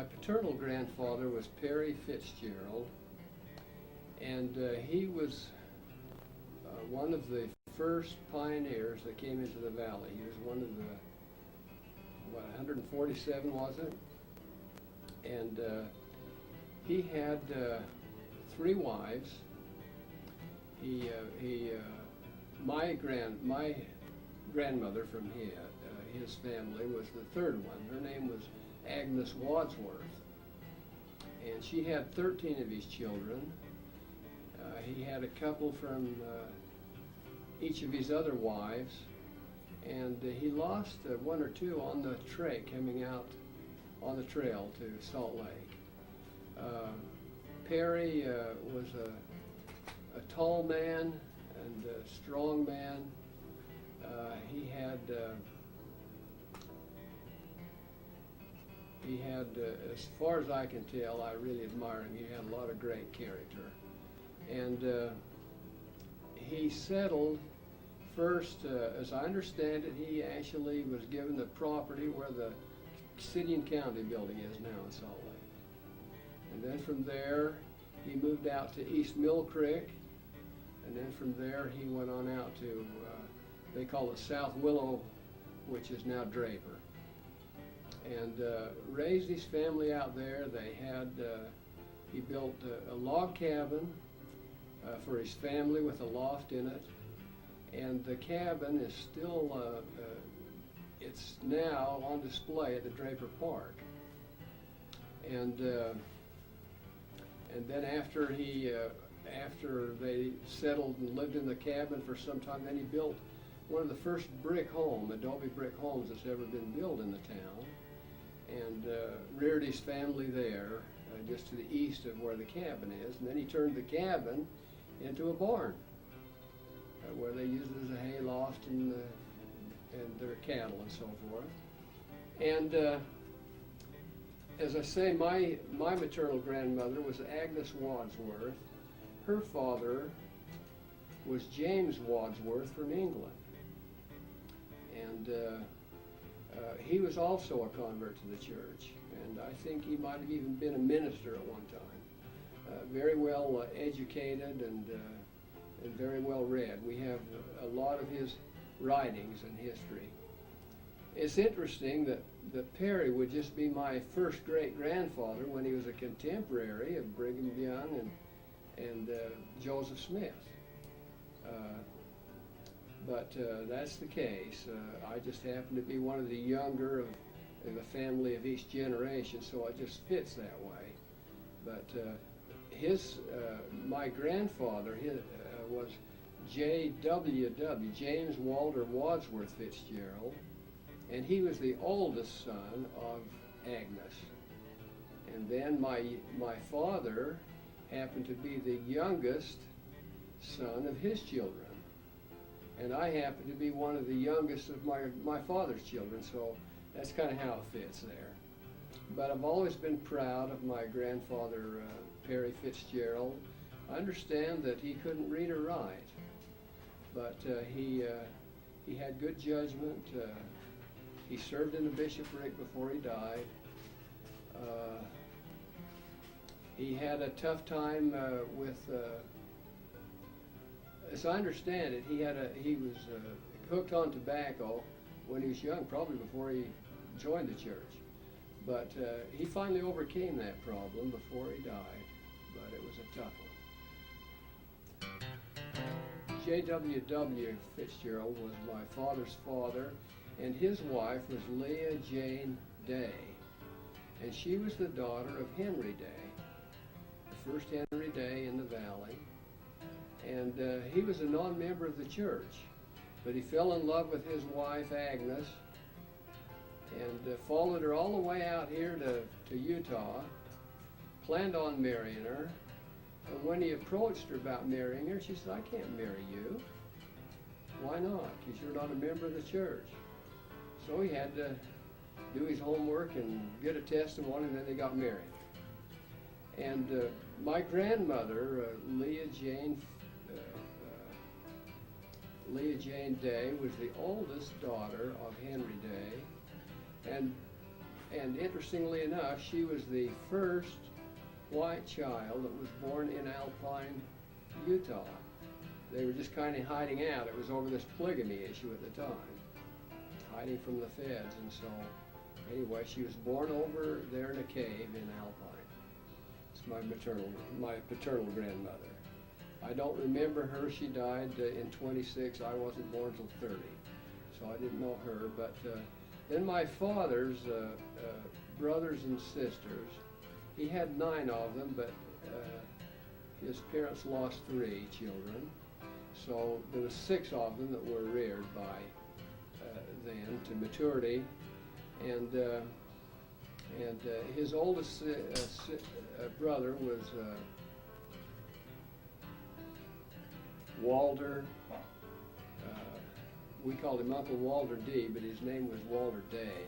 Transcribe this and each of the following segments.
My paternal grandfather was Perry Fitzgerald, and he was one of the first pioneers that came into the valley. He was one of the, 147 was it? And he had 3 wives. My grandmother from his family was the 3rd one. Her name was Agnes Wadsworth, and she had 13 of his children. He had a couple from each of his other wives, and he lost 1 or 2 on the trail coming out on the trail to Salt Lake. Perry was a tall man and a strong man. He had, as far as I can tell, I really admire him. He had a lot of great character. And he settled first, as I understand it, he actually was given the property where the city and county building is now in Salt Lake. And then from there, he moved out to East Mill Creek. And then from there, he went on out to, they call it South Willow, which is now Draper. And raised his family out there. They had, he built a log cabin for his family with a loft in it. And the cabin is still, it's now on display at the Draper Park. And then after they settled and lived in the cabin for some time, then he built one of the first adobe brick homes that's ever been built in the town, and reared his family there, just to the east of where the cabin is. And then he turned the cabin into a barn, where they used it as a hay loft and their cattle and so forth. And as I say, my maternal grandmother was Agnes Wadsworth. Her father was James Wadsworth from England. And he was also a convert to the church. And I think he might have even been a minister at one time. Very well educated and very well read. We have a lot of his writings and history. It's interesting that Perry would just be my first great-grandfather when he was a contemporary of Brigham Young and Joseph Smith. But that's the case. I just happen to be one of the younger of the family of each generation, so it just fits that way. But my grandfather was J.W.W., James Walter Wadsworth Fitzgerald, and he was the oldest son of Agnes. And then my father happened to be the youngest son of his children. And I happen to be one of the youngest of my father's children, so that's kind of how it fits there. But I've always been proud of my grandfather, Perry Fitzgerald. I understand that he couldn't read or write, but he had good judgment. He served in the bishopric before he died. He had a tough time with, as I understand it, he was hooked on tobacco when he was young, probably before he joined the church. But he finally overcame that problem before he died, but it was a tough one. J.W.W. Fitzgerald was my father's father, and his wife was Leah Jane Day, and she was the daughter of Henry Day, the first Henry Day in the valley. And he was a non-member of the church, but he fell in love with his wife Agnes and followed her all the way out here to Utah, planned on marrying her. And when he approached her about marrying her, she said, "I can't marry you." "Why not? Because you're not a member of the church." So he had to do his homework and get a testimony, and then they got married. And my grandmother, Leah Jane Day, was the oldest daughter of Henry Day. And and interestingly enough, she was the first white child that was born in Alpine, Utah. They were just kind of hiding out. It was over this polygamy issue at the time, hiding from the feds. And so, anyway, she was born over there in a cave in Alpine. It's my paternal grandmother. I don't remember her. She died in 26. I wasn't born till 30, so I didn't know her. But then my father's brothers and sisters, he had 9 of them, but his parents lost 3 children. So there was 6 of them that were reared by then to maturity, and his oldest brother was Walter. We called him Uncle Walter D, but his name was Walter Day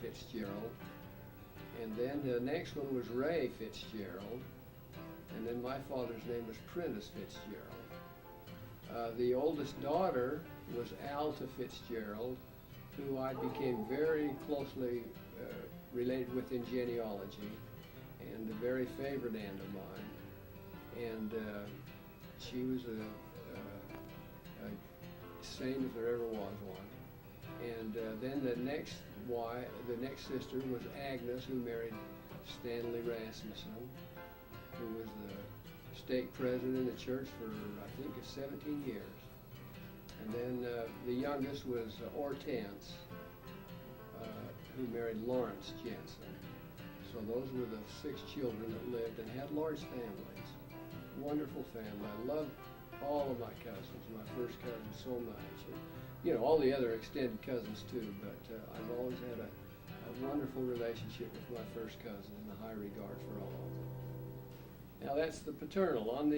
Fitzgerald. And then the next one was Ray Fitzgerald, and then my father's name was Prentice Fitzgerald. The oldest daughter was Alta Fitzgerald, who I became very closely related with in genealogy, and a very favorite aunt of mine. And she was a saint if there ever was one. And then the next sister was Agnes, who married Stanley Rasmussen, who was the stake president in the church for, I think, 17 years. And then the youngest was Hortense, who married Lawrence Jensen. So those were the 6 children that lived and had large families. Wonderful family. I loved all of my cousins, my first cousin so much. And, you know, all the other extended cousins too, but I've always had a wonderful relationship with my first cousin and a high regard for all of them. Now that's the paternal. On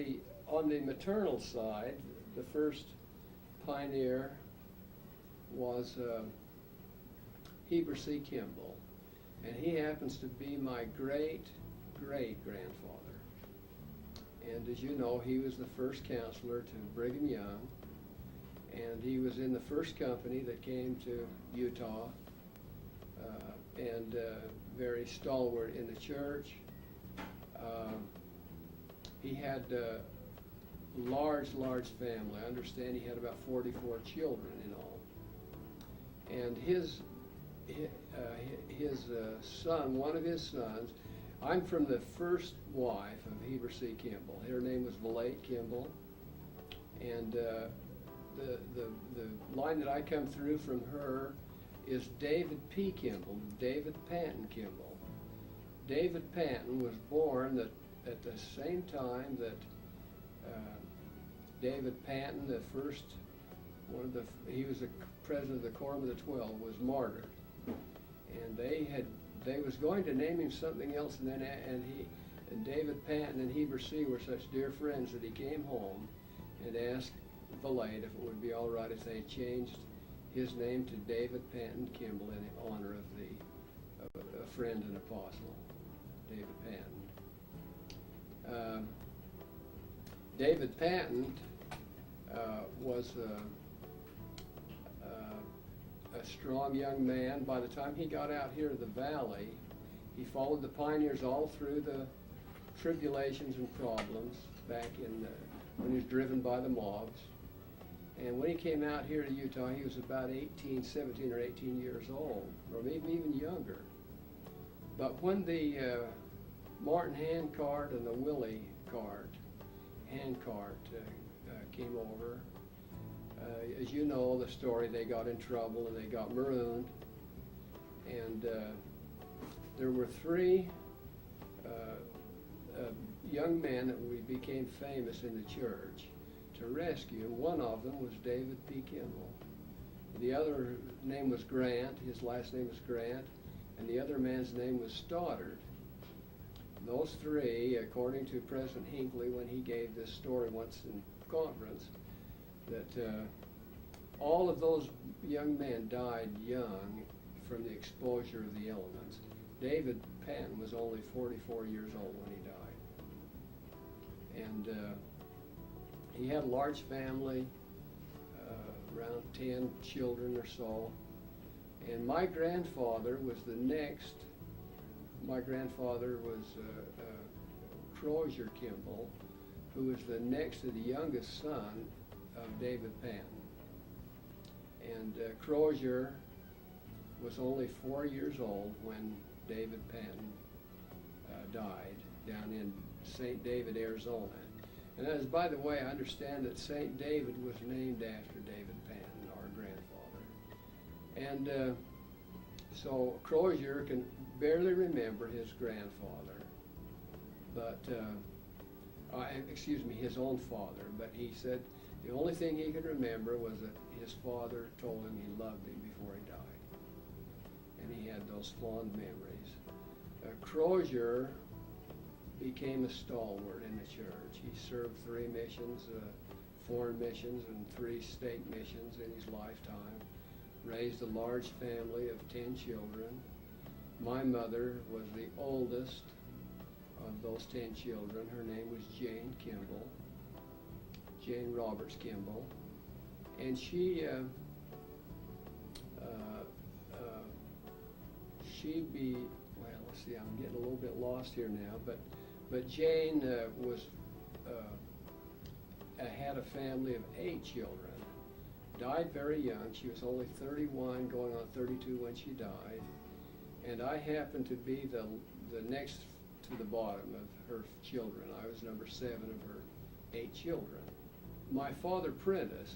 the maternal side, the first pioneer was Heber C. Kimball, and he happens to be my great-great-grandfather. And as you know, he was the first counselor to Brigham Young, and he was in the first company that came to Utah, and very stalwart in the church. He had a large family. I understand he had about 44 children in all. And his son, one of his sons, I'm from the first wife of Heber C. Kimball. Her name was Valette Kimball. And the line that I come through from her is David P. Kimball, David Patton Kimball. David Patton was born at the same time that David Patton, he was the president of the Quorum of the 12, was martyred. And they was going to name him something else, and David Patton and Heber C. were such dear friends that he came home and asked Valette if it would be all right if they changed his name to David Patton Kimball in honor of a friend and apostle, David Patton. David Patton was a strong young man. By the time he got out here to the valley, he followed the pioneers all through the tribulations and problems back when he was driven by the mobs. And when he came out here to Utah, he was about 17 or 18 years old, or maybe even younger. But when the Martin handcart and the Willie handcart came over, as you know the story, they got in trouble and they got marooned. And there were 3 young men that we became famous in the church to rescue, and one of them was David P. Kimball. The other name was Grant, his last name was Grant, and the other man's name was Stoddard. Those 3, according to President Hinckley when he gave this story once in conference, that all of those young men died young from the exposure of the elements. David Patton was only 44 years old when he died. And he had a large family, around 10 children or so. And my grandfather was the next. My grandfather was Crozier Kimball, who was the next to the youngest son of David Patton. And Crozier was only 4 years old when David Patton died down in St. David, Arizona. And as, by the way, I understand that St. David was named after David Patton, our grandfather. And so Crozier can barely remember his grandfather, but, excuse me, his own father. But he said the only thing he could remember was that his father told him he loved him before he died. And he had those fond memories. Crozier became a stalwart in the church. He served 3 missions, foreign missions and 3 state missions in his lifetime. Raised a large family of 10 children. My mother was the oldest of those 10 children. Her name was Jane Kimball, Jane Roberts Kimball. And she let's see, I'm getting a little bit lost here now, but Jane had a family of 8 children. Died very young. She was only 31, going on 32 when she died. And I happened to be the next to the bottom of her children. I was number 7 of her 8 children. My father, Prentice,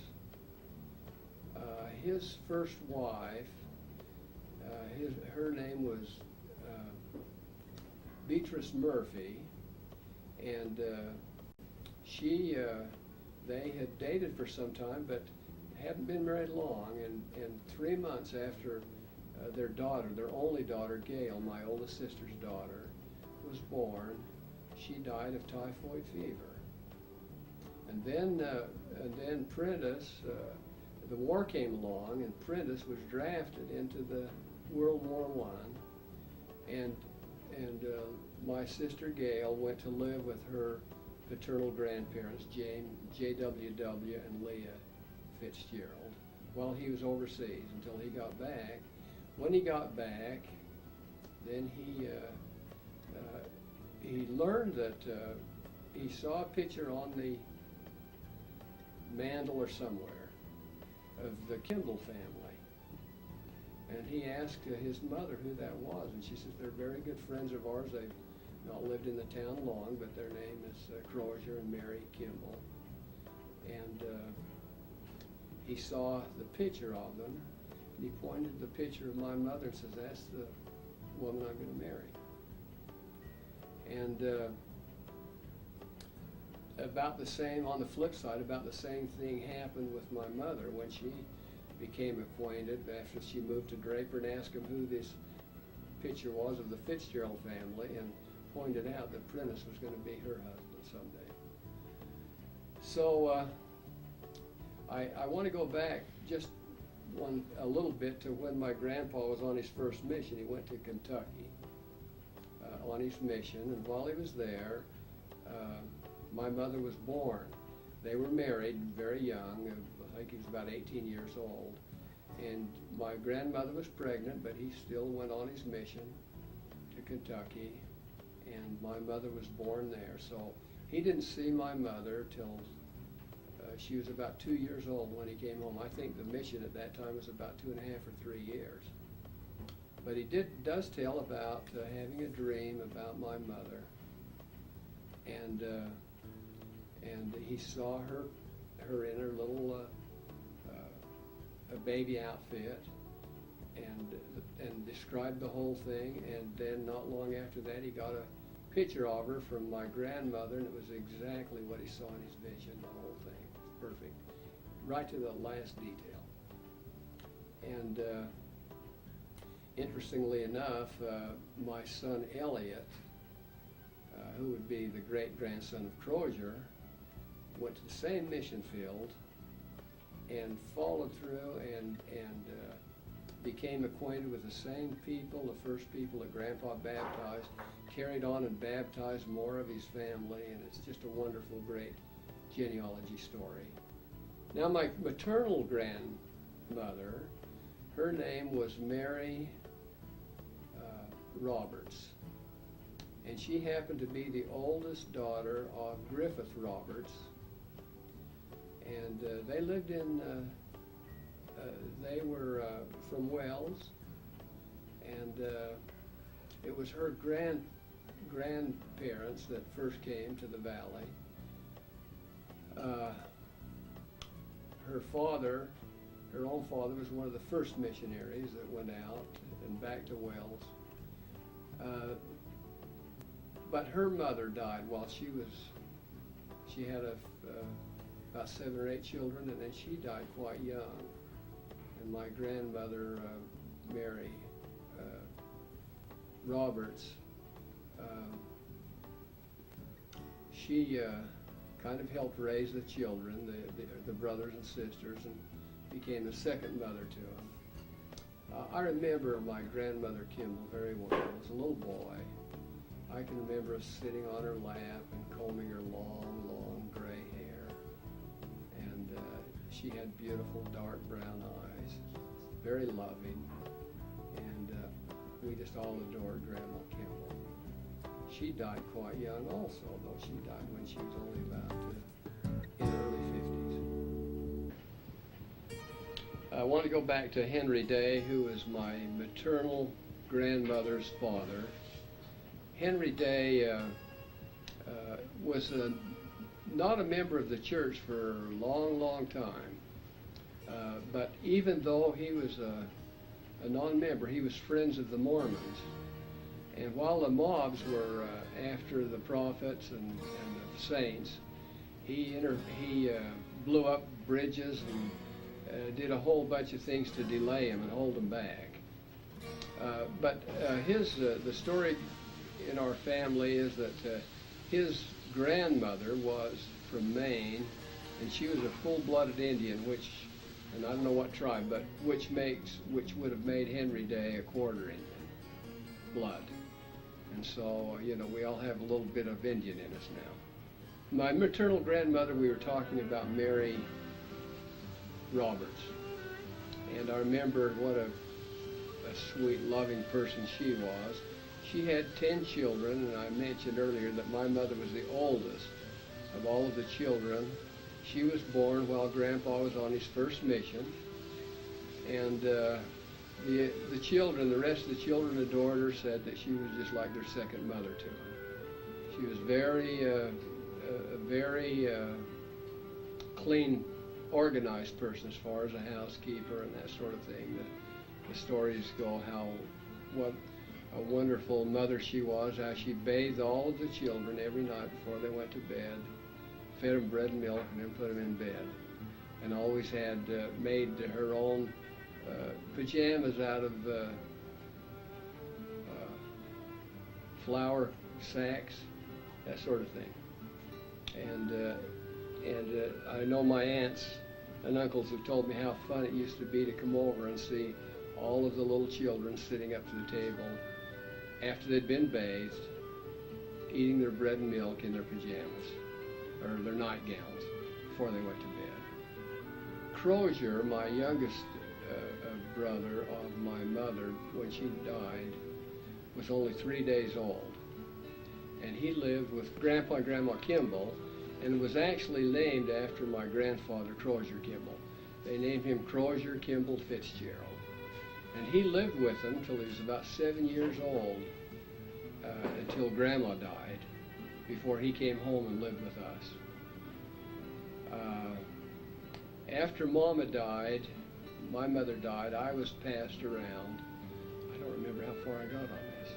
his first wife, her name was Beatrice Murphy, and they had dated for some time, but hadn't been married long. And 3 months after their daughter, their only daughter, Gail, my oldest sister's daughter, was born, she died of typhoid fever. And then Prentice, the war came along, and Prentice was drafted into the World War I, and my sister Gail went to live with her paternal grandparents, J.W.W. and Leah Fitzgerald, while he was overseas until he got back. When he got back, then he learned that he saw a picture on the mantle or somewhere of the Kimball family. And he asked his mother who that was, and she says they're very good friends of ours. They've not lived in the town long, but their name is Crozier and Mary Kimball. And he saw the picture of them, and he pointed the picture of my mother and says, "That's the woman I'm going to marry." And about the same, on the flip side, about the same thing happened with my mother when she became acquainted after she moved to Draper and asked him who this picture was of the Fitzgerald family, and pointed out that Prentice was going to be her husband someday. So I want to go back just a little bit to when my grandpa was on his first mission. He went to Kentucky on his mission, and while he was there, my mother was born. They were married very young. I think he was about 18 years old. And my grandmother was pregnant, but he still went on his mission to Kentucky, and my mother was born there. So he didn't see my mother till she was about 2 years old when he came home. I think the mission at that time was about 2.5 or 3 years. But he does tell about having a dream about my mother, and he saw her in her little a baby outfit, and described the whole thing. And then not long after that, he got a picture of her from my grandmother, and it was exactly what he saw in his vision. The whole thing was perfect, right to the last detail. And interestingly enough, my son Elliot, who would be the great-grandson of Crozier, went to the same mission field and followed through and became acquainted with the same people, the first people that Grandpa baptized, carried on and baptized more of his family, and it's just a wonderful, great genealogy story. Now, my maternal grandmother Her name was Mary Roberts, and she happened to be the oldest daughter of Griffith Roberts, and they lived in, they were from Wells, and it was her grandparents that first came to the valley. Her father, her own father, was one of the first missionaries that went out and back to Wells. But her mother died while she had about 7 or 8 children, and then she died quite young. And my grandmother, Mary Roberts, she kind of helped raise the children, the brothers and sisters, and became a second mother to them. I remember my grandmother Kimball very well. As a little boy, I can remember us sitting on her lap and combing her long, long gray hair. And she had beautiful dark brown eyes, very loving, and we just all adored Grandma Kimball. She died quite young also, though she died when she was only about in the early 50s. I want to go back to Henry Day, who was my maternal grandmother's father. Henry Day was not a member of the church for a long, long time. But even though he was a non-member, he was Friends of the Mormons. And while the mobs were after the prophets and the saints, he blew up bridges and did a whole bunch of things to delay him and hold him back. But the story in our family is that his grandmother was from Maine, and she was a full-blooded Indian, and I don't know what tribe, but which would have made Henry Day a quarter Indian blood. And so, we all have a little bit of Indian in us now. My maternal grandmother, we were talking about Mary Roberts. And I remember what a sweet, loving person she was. She had 10 children, and I mentioned earlier that my mother was the oldest of all of the children. She was born while Grandpa was on his first mission. And the rest of the children adored her, said that she was just like their second mother to them. She was very clean, organized person as far as a housekeeper and that sort of thing. The stories go what a wonderful mother she was, how she bathed all of the children every night before they went to bed, fed them bread and milk, and then put them in bed, and always had made her own pajamas out of flour sacks, that sort of thing. And I know my aunts and uncles have told me how fun it used to be to come over and see all of the little children sitting up to the table after they'd been bathed, eating their bread and milk in their pajamas, or their nightgowns, before they went to bed. Crozier, my youngest brother of my mother, when she died, was only 3 days old. And he lived with Grandpa and Grandma Kimball, and was actually named after my grandfather, Crozier Kimball. They named him Crozier Kimball Fitzgerald. And he lived with them until he was about 7 years old, until Grandma died, before he came home and lived with us. After Mama died, my mother died, I was passed around. I don't remember how far I got on this.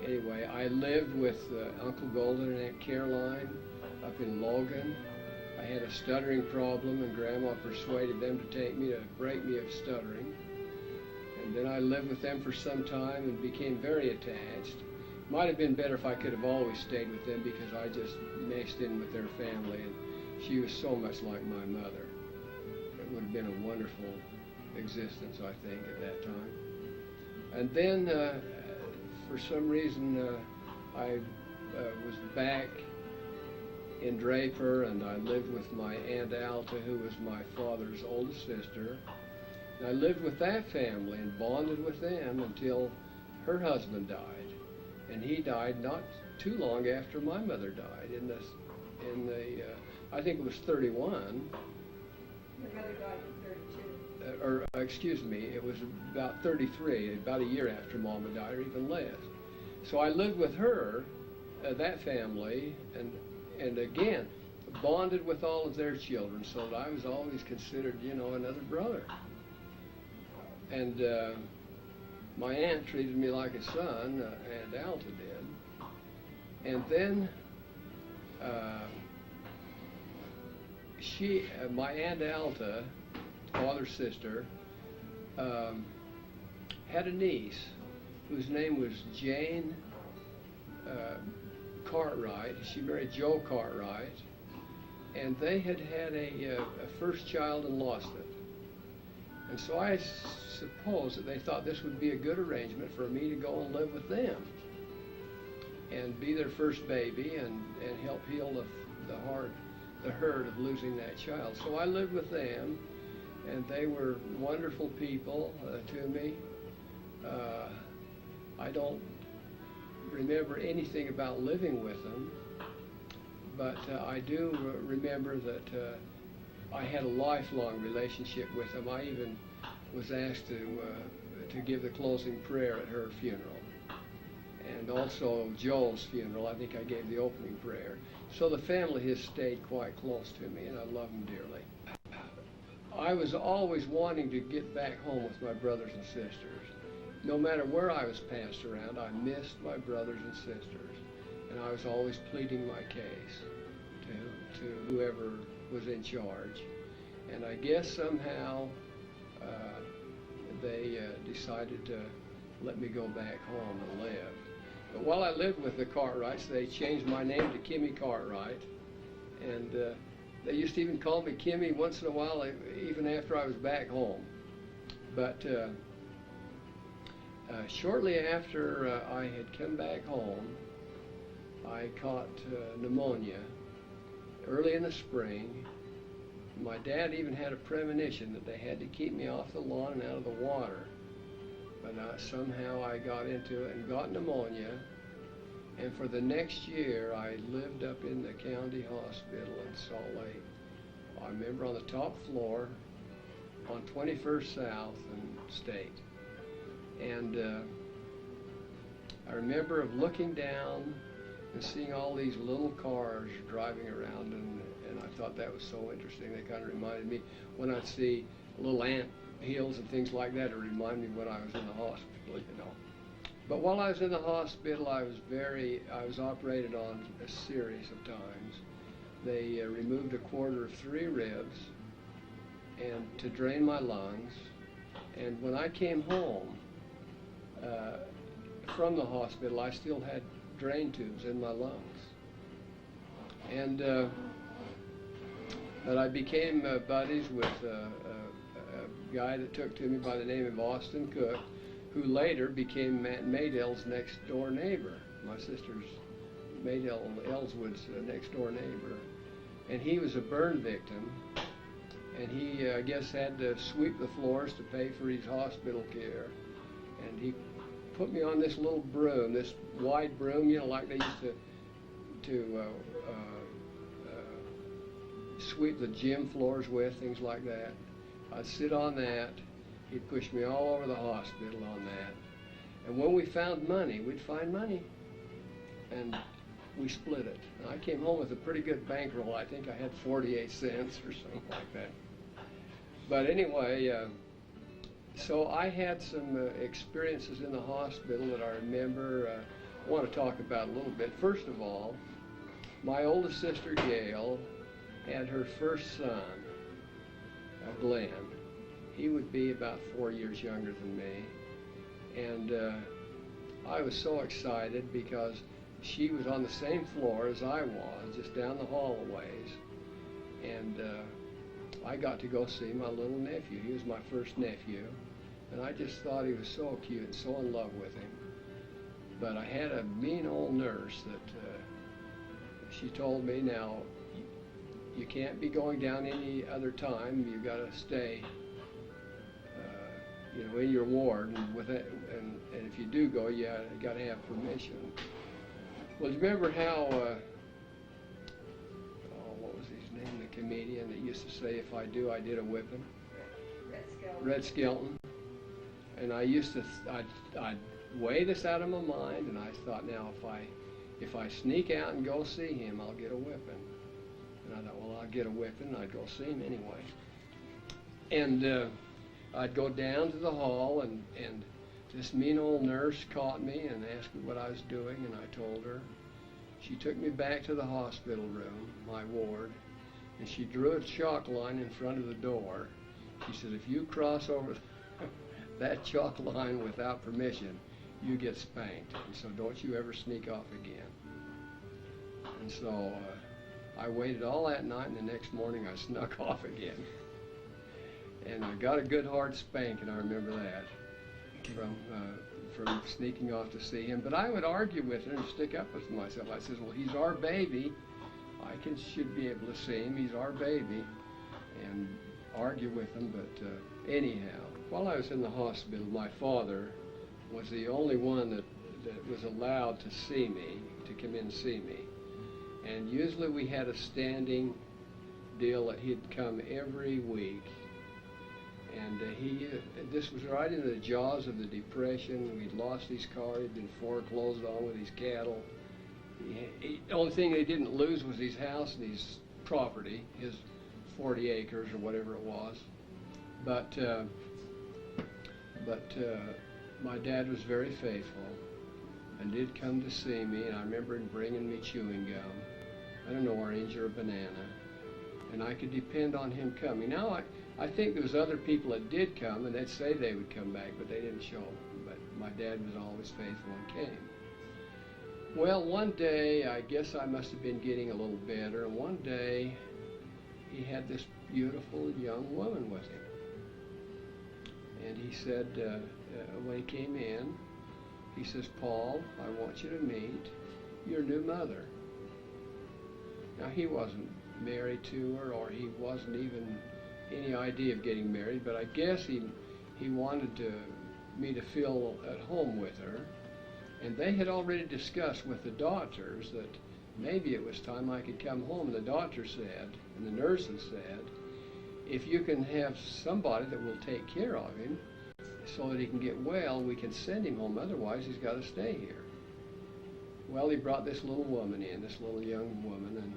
Anyway, I lived with Uncle Golden and Aunt Caroline up in Logan. I had a stuttering problem, and Grandma persuaded them to break me of stuttering. And then I lived with them for some time and became very attached. Might have been better if I could have always stayed with them, because I just meshed in with their family, and she was so much like my mother. It would have been a wonderful existence, I think, at that time. And then, for some reason, I was back in Draper, and I lived with my Aunt Alta, who was my father's oldest sister. I lived with that family and bonded with them until her husband died. And he died not too long after my mother died I think it was 31. Your mother died in 32. Excuse me, it was about 33, about a year after Mama died, or even less. So I lived with her, that family, and again, bonded with all of their children, so that I was always considered, another brother. And my aunt treated me like a son, Aunt Alta did. And then my Aunt Alta, father's sister, had a niece whose name was Jane Cartwright. She married Joe Cartwright, and they had a first child and lost it. And so I suppose that they thought this would be a good arrangement for me to go and live with them and be their first baby and help heal the hurt of losing that child. So I lived with them, and they were wonderful people to me. I don't remember anything about living with them, but I do remember that I had a lifelong relationship with them. I even was asked to give the closing prayer at her funeral, and also Joel's funeral. I think I gave the opening prayer. So the family has stayed quite close to me, and I love them dearly. I was always wanting to get back home with my brothers and sisters. No matter where I was passed around, I missed my brothers and sisters, and I was always pleading my case to whoever was in charge. And I guess somehow they decided to let me go back home and live. But while I lived with the Cartwrights, they changed my name to Kimmy Cartwright, and they used to even call me Kimmy once in a while, even after I was back home. But shortly after I had come back home, I caught pneumonia early in the spring. My dad even had a premonition that they had to keep me off the lawn and out of the water. But somehow I got into it and got pneumonia. And for the next year, I lived up in the county hospital in Salt Lake. I remember on the top floor on 21st South and State. And I remember of looking down and seeing all these little cars driving around, and I thought that was so interesting. They kind of reminded me when I'd see little ant hills and things like that. It reminded me when I was in the hospital, But while I was in the hospital, I was operated on a series of times. They removed a quarter of 3 ribs and to drain my lungs. And when I came home from the hospital, I still had drain tubes in my lungs. And but I became buddies with a guy that took to me by the name of Austin Cook, who later became Matt Maydell's next door neighbor, my sister's Maydell Ellswood's next door neighbor. And he was a burn victim, and he, I guess, had to sweep the floors to pay for his hospital care. And he put me on this little broom, this wide broom, like they used to sweep the gym floors with, things like that. I'd sit on that. He'd push me all over the hospital on that. And when we found money, we'd find money, and we split it. And I came home with a pretty good bankroll. I think I had 48 cents or something like that. But anyway, so I had some experiences in the hospital that I remember. I want to talk about a little bit. First of all, my oldest sister, Gail, had her first son, Glenn. He would be about 4 years younger than me. And I was so excited because she was on the same floor as I was, just down the hall a ways. And I got to go see my little nephew. He was my first nephew. And I just thought he was so cute and so in love with him. But I had a mean old nurse that she told me, now, you can't be going down any other time. You got to stay in your ward, and with it, and if you do go, you got to have permission. Well, do you remember how? What was his name? The comedian that used to say, "If I do, I did a whipping." Red Skelton. And I used to, I'd weigh this out of my mind, and I thought, now if I sneak out and go see him, I'll get a whipping. And I thought, well, I'll get a whipping, and I'd go see him anyway. And I'd go down to the hall, and this mean old nurse caught me and asked me what I was doing, and I told her. She took me back to the hospital room, my ward, and she drew a chalk line in front of the door. She said, if you cross over that chalk line without permission, you get spanked. And so don't you ever sneak off again. And so I waited all that night, and the next morning I snuck off again. And I got a good hard spank, and I remember that from sneaking off to see him. But I would argue with her and stick up with myself. I said, well, he's our baby. I should be able to see him. He's our baby. And argue with him. But anyhow, while I was in the hospital, my father was the only one that was allowed to see me, to come in and see me. And usually we had a standing deal that he'd come every week. And this was right in the jaws of the Depression. We'd lost his car. He'd been foreclosed on with his cattle. The only thing they didn't lose was his house and his property, his 40 acres or whatever it was. But my dad was very faithful and did come to see me. And I remember him bringing me chewing gum, an orange or a banana, and I could depend on him coming. Now I think there was other people that did come, and they'd say they would come back, but they didn't show. But my dad was always faithful and came. Well, one day, I guess I must have been getting a little better, and one day he had this beautiful young woman with him. And he said, when he came in, he says, Paul, I want you to meet your new mother. Now, he wasn't married to her, or he wasn't even any idea of getting married, but I guess he wanted me to feel at home with her. And they had already discussed with the doctors that maybe it was time I could come home. And the doctor said, and the nurses said, if you can have somebody that will take care of him so that he can get well, we can send him home. Otherwise, he's got to stay here. Well, he brought this little woman in, this little young woman, and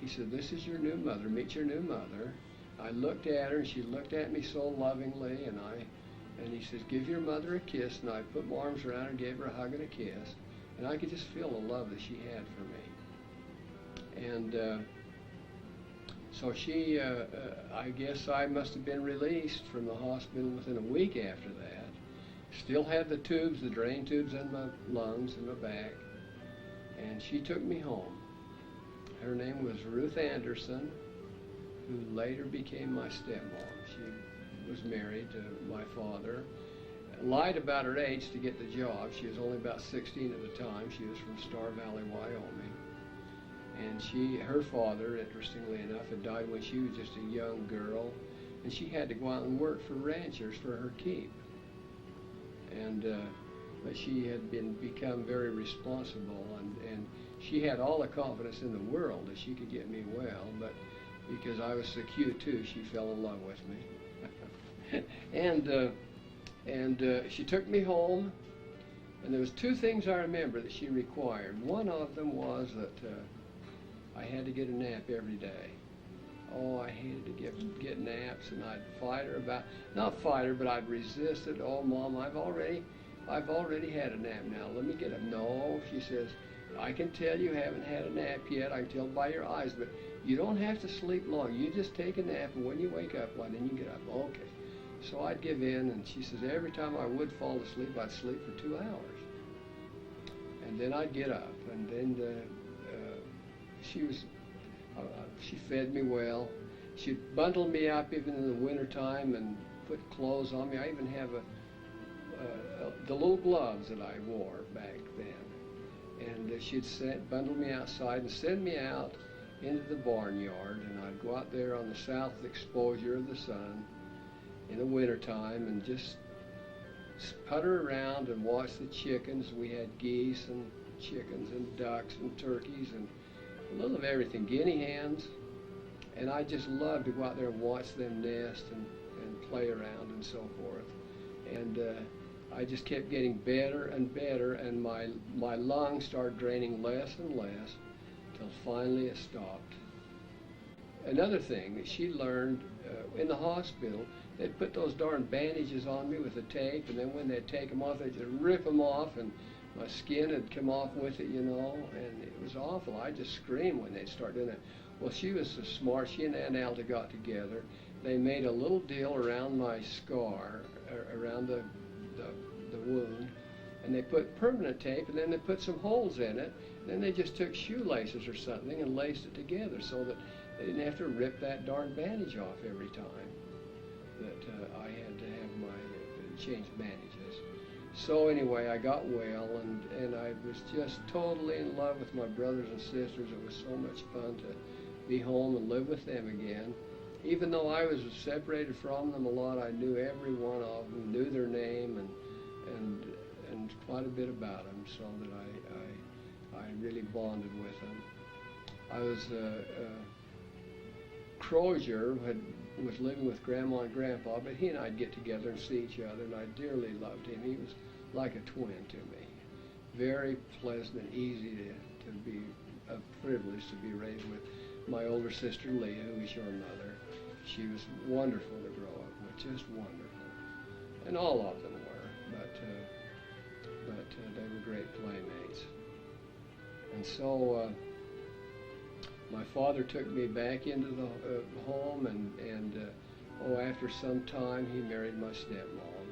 he said, this is your new mother. Meet your new mother. I looked at her, and she looked at me so lovingly, and he says, give your mother a kiss, and I put my arms around her and gave her a hug and a kiss, and I could just feel the love that she had for me. And so she, I guess I must have been released from the hospital within a week after that. Still had the tubes, the drain tubes in my lungs and my back, and she took me home. Her name was Ruth Anderson, who later became my stepmom. She was married to my father, lied about her age to get the job. She was only about 16 at the time. She was from Star Valley, Wyoming. And her father, interestingly enough, had died when she was just a young girl, and she had to go out and work for ranchers for her keep. And but she had become very responsible, and she had all the confidence in the world that she could get me well, but because I was so cute too, she fell in love with me. and she took me home, and there was two things I remember that she required. One of them was that I had to get a nap every day. Oh, I hated to get naps, and I'd fight her about, not fight her, but I'd resist it. Oh, Mom, I've already had a nap now. Let me get up. No, she says, I can tell you haven't had a nap yet. I can tell by your eyes, but you don't have to sleep long. You just take a nap, and when you wake up, well, then you get up. Okay. So I'd give in, and she says every time I would fall asleep, I'd sleep for 2 hours. And then I'd get up, and then she fed me well. She'd bundle me up even in the wintertime and put clothes on me. I even have the little gloves that I wore back then. And she'd bundle me outside and send me out into the barnyard, and I'd go out there on the south exposure of the sun in the wintertime and just putter around and watch the chickens. We had geese and chickens and ducks and turkeys and a little of everything, guinea hens. And I just loved to go out there and watch them nest and play around and so forth. And I just kept getting better and better, and my lungs started draining less and less till finally it stopped. Another thing that she learned in the hospital, they'd put those darn bandages on me with the tape, and then when they'd take them off, they'd just rip them off, and my skin had come off with it, and it was awful. I just screamed when they'd start doing that. Well, she was so smart. She and Aunt Alta got together. They made a little deal around my scar, around the wound, and they put permanent tape, and then they put some holes in it, and then they just took shoelaces or something and laced it together so that they didn't have to rip that darn bandage off every time that I had to have my change bandages. So anyway, I got well, and I was just totally in love with my brothers and sisters. It was so much fun to be home and live with them again. Even though I was separated from them a lot, I knew every one of them, knew their name, and quite a bit about them, so that I really bonded with them. I was Crozier was living with Grandma and Grandpa, but he and I'd get together and see each other, and I dearly loved him. He was like a twin to me. Very pleasant and easy to be, a privilege to be raised with. My older sister Leah, who is your mother, she was wonderful to grow up with, just wonderful. And all of them were, but they were great playmates. And so my father took me back into the home, and after some time he married my stepmom,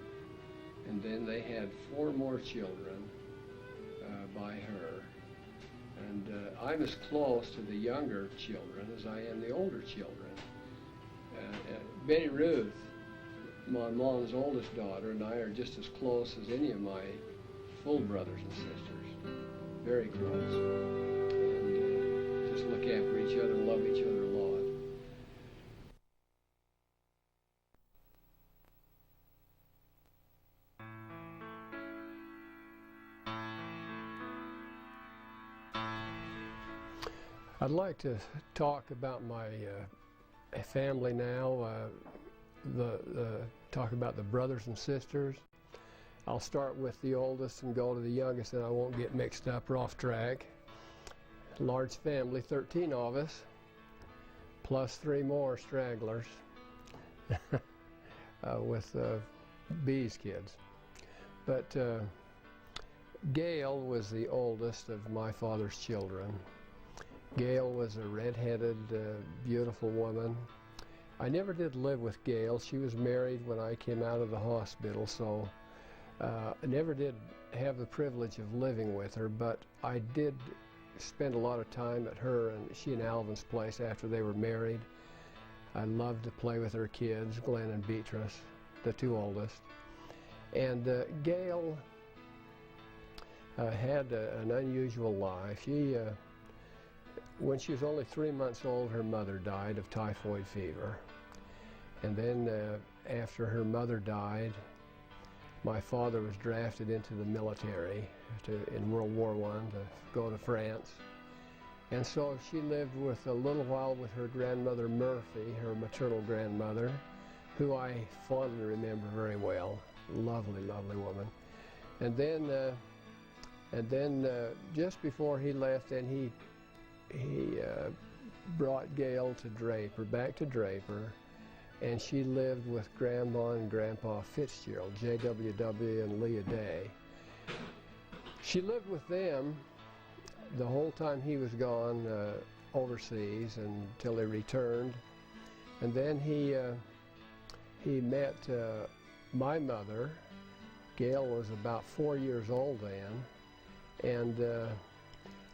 and then they had 4 more children by her. And I'm as close to the younger children as I am the older children. Betty Ruth, my mom's oldest daughter, and I are just as close as any of my full brothers and sisters. Very close. And just look after each other and love each other a lot. I'd like to talk about my family now, talk about the brothers and sisters. I'll start with the oldest and go to the youngest, and I won't get mixed up or off track. Large family, 13 of us, plus 3 more stragglers with B's kids. But Gail was the oldest of my father's children. Gail was a red-headed, beautiful woman. I never did live with Gail. She was married when I came out of the hospital, so I never did have the privilege of living with her, but I did spend a lot of time at she and Alvin's place after they were married. I loved to play with her kids, Glenn and Beatrice, the 2 oldest. And Gail had an unusual life. When she was only 3 months old, her mother died of typhoid fever. And then after her mother died, my father was drafted into the military in World War I to go to France. And so she lived with a little while with her grandmother Murphy, her maternal grandmother, who I fondly remember very well. Lovely, lovely woman. And then just before he left, then he brought Gail to Draper, back to Draper, and she lived with Grandma and Grandpa Fitzgerald, J.W.W. and Leah Day. She lived with them the whole time he was gone overseas until he returned. And then he met my mother. Gail was about 4 years old then, and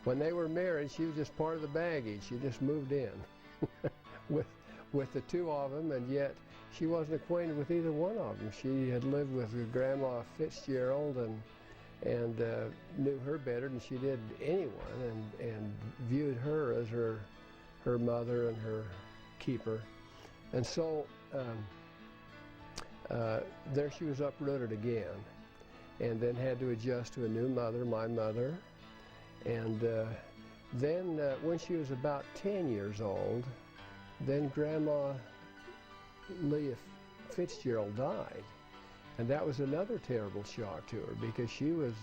when they were married, she was just part of the baggage. She just moved in with the 2 of them, and yet she wasn't acquainted with either one of them. She had lived with Grandma Fitzgerald and knew her better than she did anyone, and viewed her as her mother and her keeper. And so there she was uprooted again. and then had to adjust to a new mother, my mother. And then when she was about 10 years old, then Grandma Leah Fitzgerald died. And that was another terrible shock to her, because she was,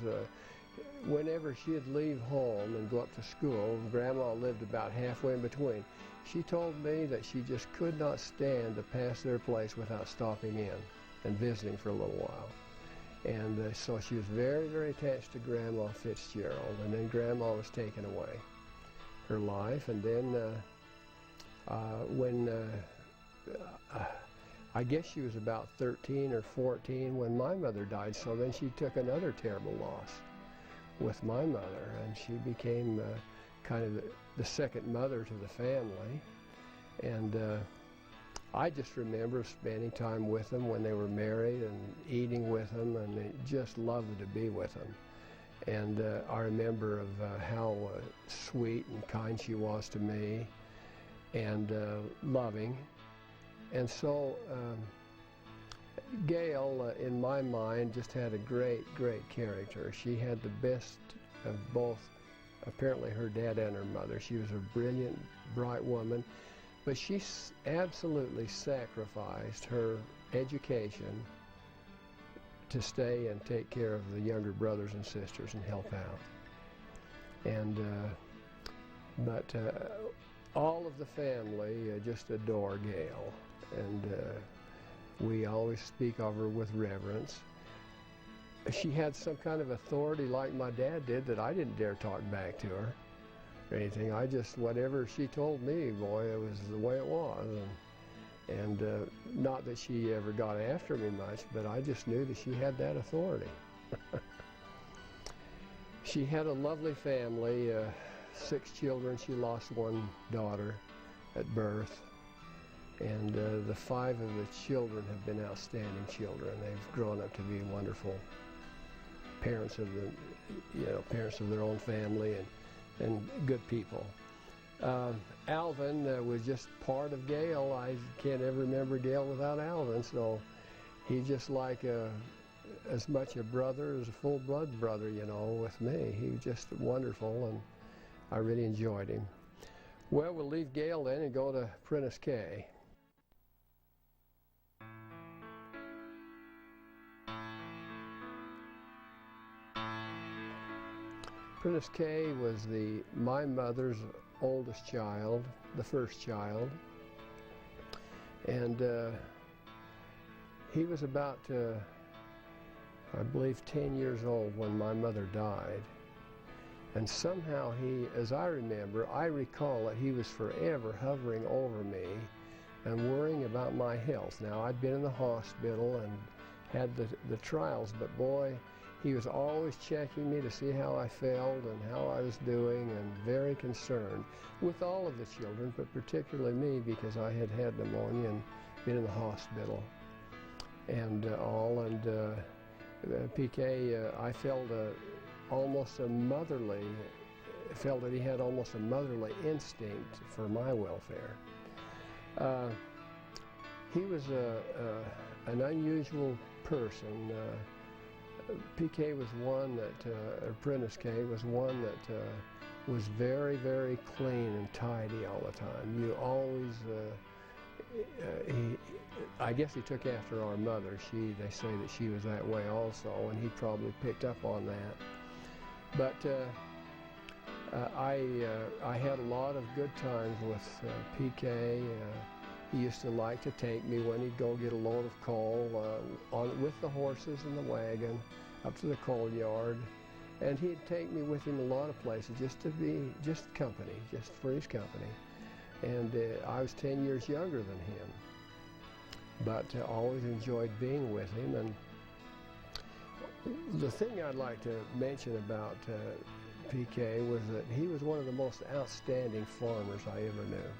whenever she'd leave home and go up to school, Grandma lived about halfway in between. She told me that she just could not stand to pass their place without stopping in and visiting for a little while. And so she was very, very attached to Grandma Fitzgerald. And then Grandma was taken away, her life. And then I guess she was about 13 or 14 when my mother died. So then she took another terrible loss with my mother. And she became kind of the second mother to the family. And I just remember spending time with them when they were married and eating with them, and they just loved to be with them. And I remember of how sweet and kind she was to me, and loving. And so Gail, in my mind, just had a great, great character. She had the best of both, apparently, her dad and her mother. She was a brilliant, bright woman. But she absolutely sacrificed her education to stay and take care of the younger brothers and sisters and help out. And but all of the family just adore Gail, and we always speak of her with reverence. She had some kind of authority like my dad did that I didn't dare talk back to her or anything. I just, whatever she told me, boy, it was the way it was. And not that she ever got after me much, but I just knew that she had that authority. She had a lovely family, 6 children. She lost 1 daughter at birth. And the 5 of the children have been outstanding children. They've grown up to be wonderful parents of parents of their own family, and good people. Alvin was just part of Gail. I can't ever remember Gail without Alvin, so he's just like as much a brother as a full-blood brother, with me. He was just wonderful, and I really enjoyed him. Well, we'll leave Gail then and go to Prentice K. Prentice K was my mother's oldest child, the first child, and he was about, I believe, 10 years old when my mother died. And somehow he, as I recall that he was forever hovering over me and worrying about my health. Now, I'd been in the hospital and had the trials, but boy, he was always checking me to see how I felt and how I was doing, and very concerned with all of the children, but particularly me, because I had had pneumonia and been in the hospital and all. And PK, I felt that he had almost a motherly instinct for my welfare. He was an unusual person. PK was one that, or Prentice K was one that was very, very clean and tidy all the time. You always, I guess he took after our mother. They say that she was that way also, and he probably picked up on that. But I had a lot of good times with PK. He used to like to take me when he'd go get a load of coal with the horses and the wagon up to the coal yard, and he'd take me with him a lot of places just company, just for his company. And I was 10 years younger than him, but always enjoyed being with him. And the thing I'd like to mention about PK was that he was one of the most outstanding farmers I ever knew.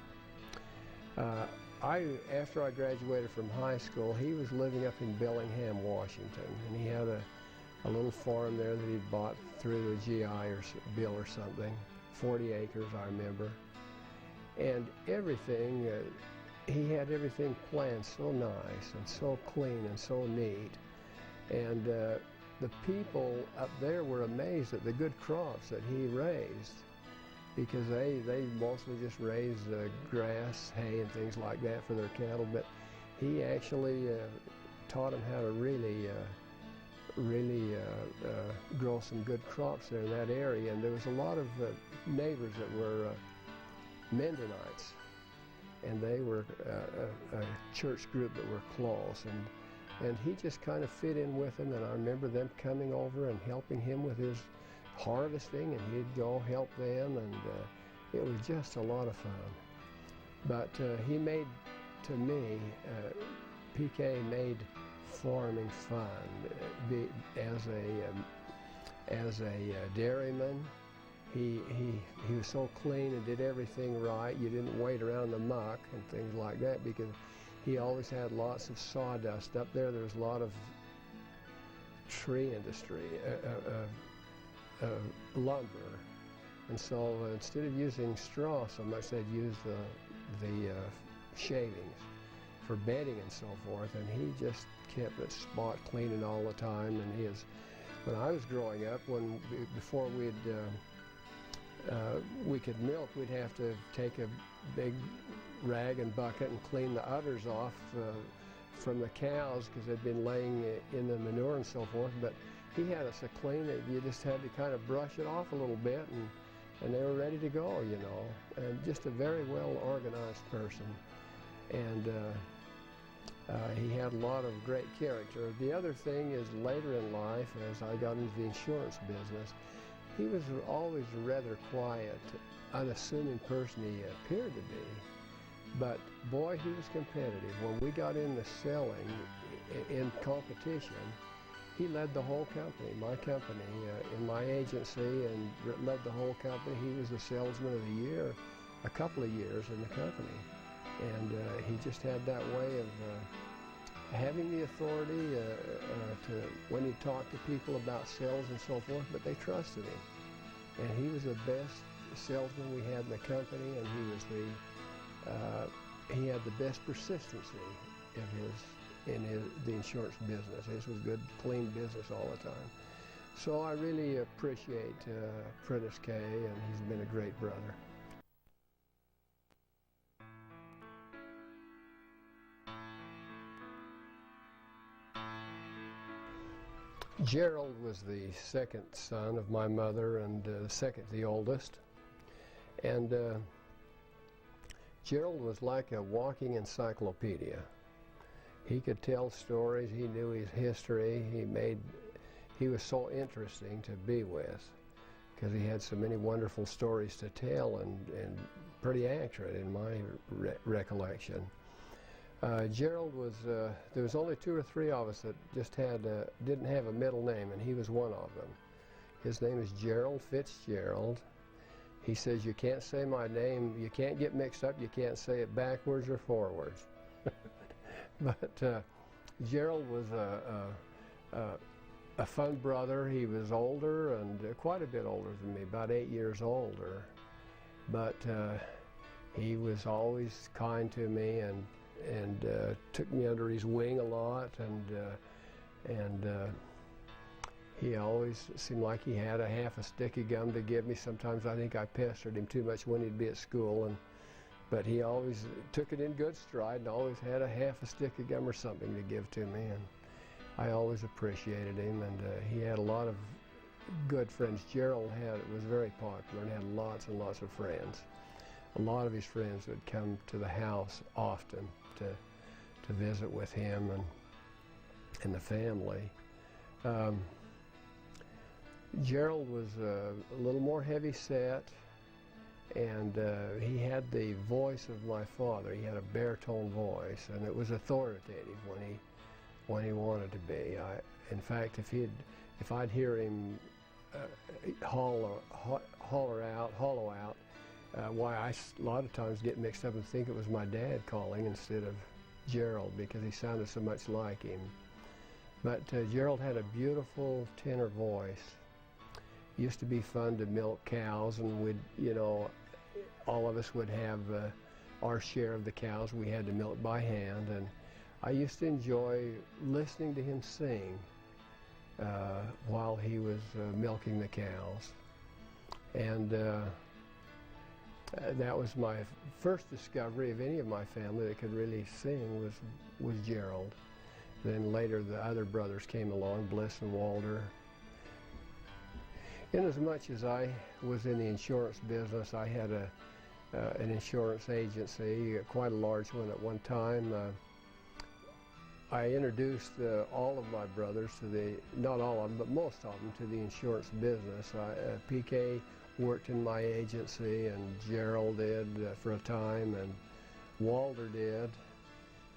After I graduated from high school, he was living up in Bellingham, Washington, and he had a little farm there that he'd bought through the GI bill or something, 40 acres, I remember. And everything, he had everything planned so nice and so clean and so neat. And the people up there were amazed at the good crops that he raised, because they mostly just raised grass, hay, and things like that for their cattle, but he actually taught them how to really grow some good crops there in that area. And there was a lot of neighbors that were Mennonites, and they were a church group that were close, and he just kind of fit in with them. And I remember them coming over and helping him with his harvesting, and he'd go help them, and it was just a lot of fun. But he made, to me, PK made farming fun. As a dairyman, he was so clean and did everything right. You didn't wait around the muck and things like that, because he always had lots of sawdust. Up there, there's a lot of tree industry, lumber. And so instead of using straw so much, they'd use the shavings for bedding and so forth. And he just kept it spot cleaning all the time. And when I was growing up, before we could milk, we'd have to take a big rag and bucket and clean the udders off from the cows, because they'd been laying in the manure and so forth. But he had us so clean that you just had to kind of brush it off a little bit, and they were ready to go, you know. And just a very well organized person. And he had a lot of great character. The other thing is, later in life, as I got into the insurance business, he was always a rather quiet, unassuming person he appeared to be. But boy, he was competitive. When we got into selling in competition, he led the whole company, my company, in my agency, and led the whole company. He was the salesman of the year a couple of years in the company. And he just had that way of having the authority when he talked to people about sales and so forth, but they trusted him. And he was the best salesman we had in the company, and he had the best persistency in the insurance business. His was good, clean business all the time. So I really appreciate Prentice K, and he's been a great brother. Gerald was the second son of my mother, and the oldest. And Gerald was like a walking encyclopedia. He could tell stories. He knew his history. He was so interesting to be with, because he had so many wonderful stories to tell, and pretty accurate in my recollection. Gerald was, there was only 2 or 3 of us that just didn't have a middle name, and he was one of them. His name is Gerald Fitzgerald. He says, you can't say my name, you can't get mixed up, you can't say it backwards or forwards. But Gerald was a fun brother. He was older, and quite a bit older than me, about 8 years older. But he was always kind to me, and took me under his wing a lot, and he always seemed like he had a half a stick of gum to give me. Sometimes I think I pestered him too much when he'd be at school, but he always took it in good stride, and always had a half a stick of gum or something to give to me, and I always appreciated him. And he had a lot of good friends. Gerald was very popular and had lots and lots of friends. A lot of his friends would come to the house often to visit with him and the family. Gerald was a little more heavy set, and he had the voice of my father. He had a baritone voice, and it was authoritative when he wanted to be. In fact, if I'd hear him hollow out, why I a lot of times get mixed up and think it was my dad calling instead of Gerald, because he sounded so much like him. But Gerald had a beautiful tenor voice. It used to be fun to milk cows, and all of us would have our share of the cows we had to milk by hand, and I used to enjoy listening to him sing. while he was milking the cows. And that was my first discovery of any of my family that could really sing was Gerald. Then later the other brothers came along, Bliss and Walter. Inasmuch as I was in the insurance business, I had an insurance agency, quite a large one at one time. I introduced all of my brothers to not all of them, but most of them to the insurance business. PK worked in my agency, and Gerald did for a time, and Walter did,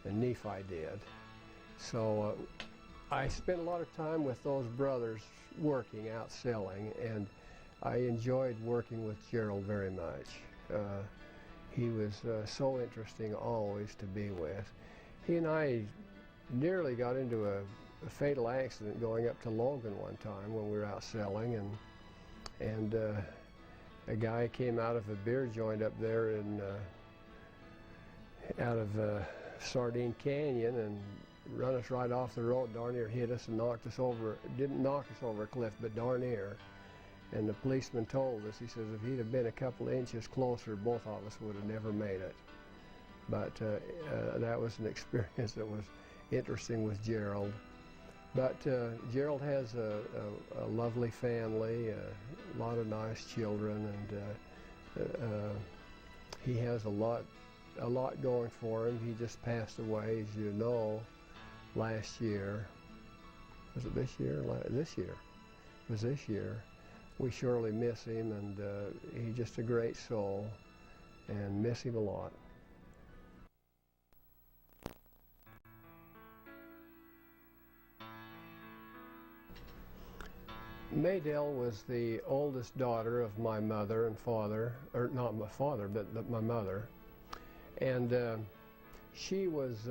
and Nephi did. So I spent a lot of time with those brothers working out selling, and I enjoyed working with Gerald very much. He was so interesting always to be with. He and I nearly got into a fatal accident going up to Logan one time when we were out selling, and a guy came out of a beer joint up there out of Sardine Canyon and run us right off the road, darn near hit us and knocked us over. Didn't knock us over a cliff, but darn near. And the policeman told us, he says, if he'd have been a couple of inches closer, both of us would have never made it. But that was an experience that was interesting with Gerald. But Gerald has a lovely family, a lot of nice children, and he has a lot going for him. He just passed away, as you know, last year. Was it this year? This year. It was this year. We surely miss him, and he's just a great soul, and miss him a lot. Maydell was the oldest daughter of my mother and father, or not my father, but my mother. And she was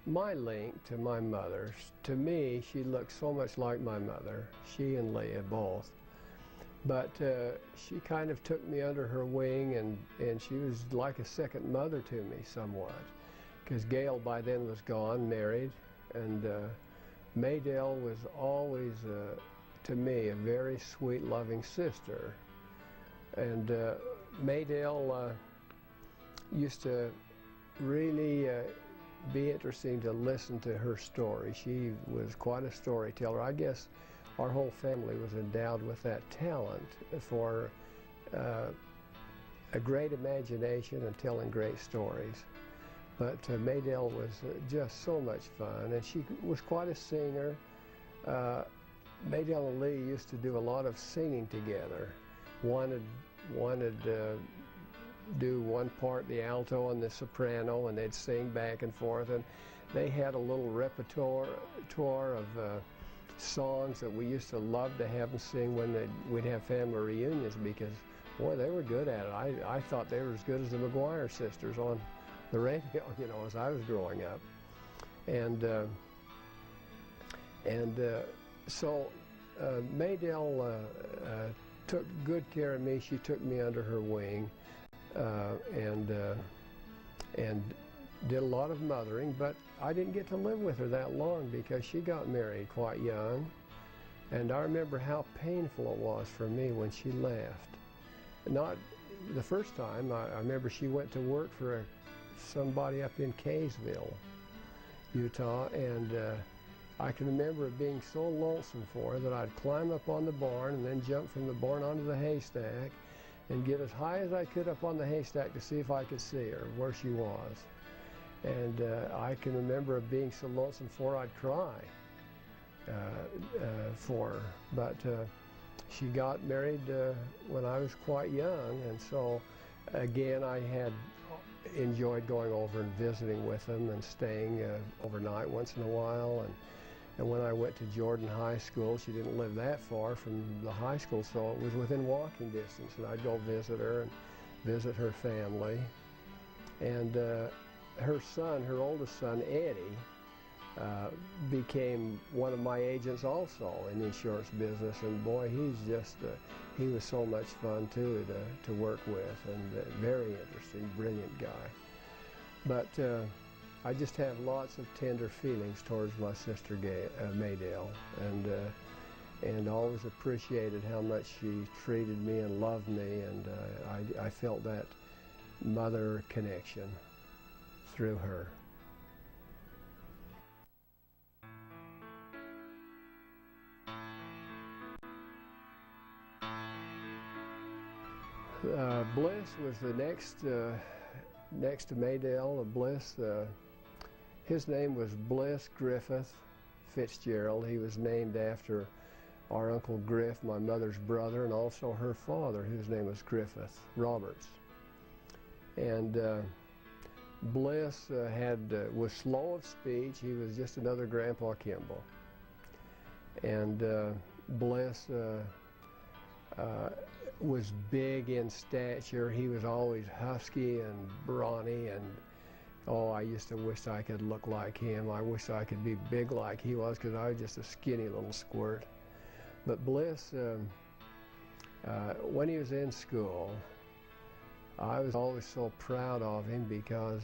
my link to my mother. To me, she looked so much like my mother, she and Leah both. But she kind of took me under her wing, and she was like a second mother to me somewhat, because Gail by then was gone, married, and Maydell was always to me, a very sweet, loving sister. And Maydell used to really be interesting to listen to her story. She was quite a storyteller. I guess our whole family was endowed with that talent for a great imagination and telling great stories. But Maydell was just so much fun, and she was quite a singer. Maydell and Lee used to do a lot of singing together. Wanted do one part, the alto and the soprano, and they'd sing back and forth. And they had a little repertoire of songs that we used to love to have them sing when we'd have family reunions, because, boy, they were good at it. I thought they were as good as the McGuire sisters on the radio, you know, as I was growing up. So Maydell took good care of me. She took me under her wing, and did a lot of mothering, but I didn't get to live with her that long because she got married quite young, and I remember how painful it was for me when she left. Not the first time. I remember she went to work for somebody up in Kaysville, Utah, and I can remember it being so lonesome for her that I'd climb up on the barn and then jump from the barn onto the haystack and get as high as I could up on the haystack to see if I could see her, where she was. And I can remember it being so lonesome for her, I'd cry for her. But she got married when I was quite young, and so again I had enjoyed going over and visiting with them and staying overnight once in a while. And when I went to Jordan High School, she didn't live that far from the high school, so it was within walking distance, and I'd go visit her and visit her family. And her son, her oldest son, Eddie, became one of my agents also in the insurance business, and boy, he was so much fun too to work with, and very interesting, brilliant guy. But I just have lots of tender feelings towards my sister Maydale, and always appreciated how much she treated me and loved me, and I felt that mother connection through her. Bliss was the next to Maydale. Bliss, his name was Bliss Griffith Fitzgerald. He was named after our Uncle Griff, my mother's brother, and also her father, whose name was Griffith Roberts. And Bliss was slow of speech. He was just another Grandpa Kimball. And Bliss was big in stature. He was always husky and brawny, and oh, I used to wish I could look like him. I wish I could be big like he was, because I was just a skinny little squirt. But Bliss, when he was in school, I was always so proud of him because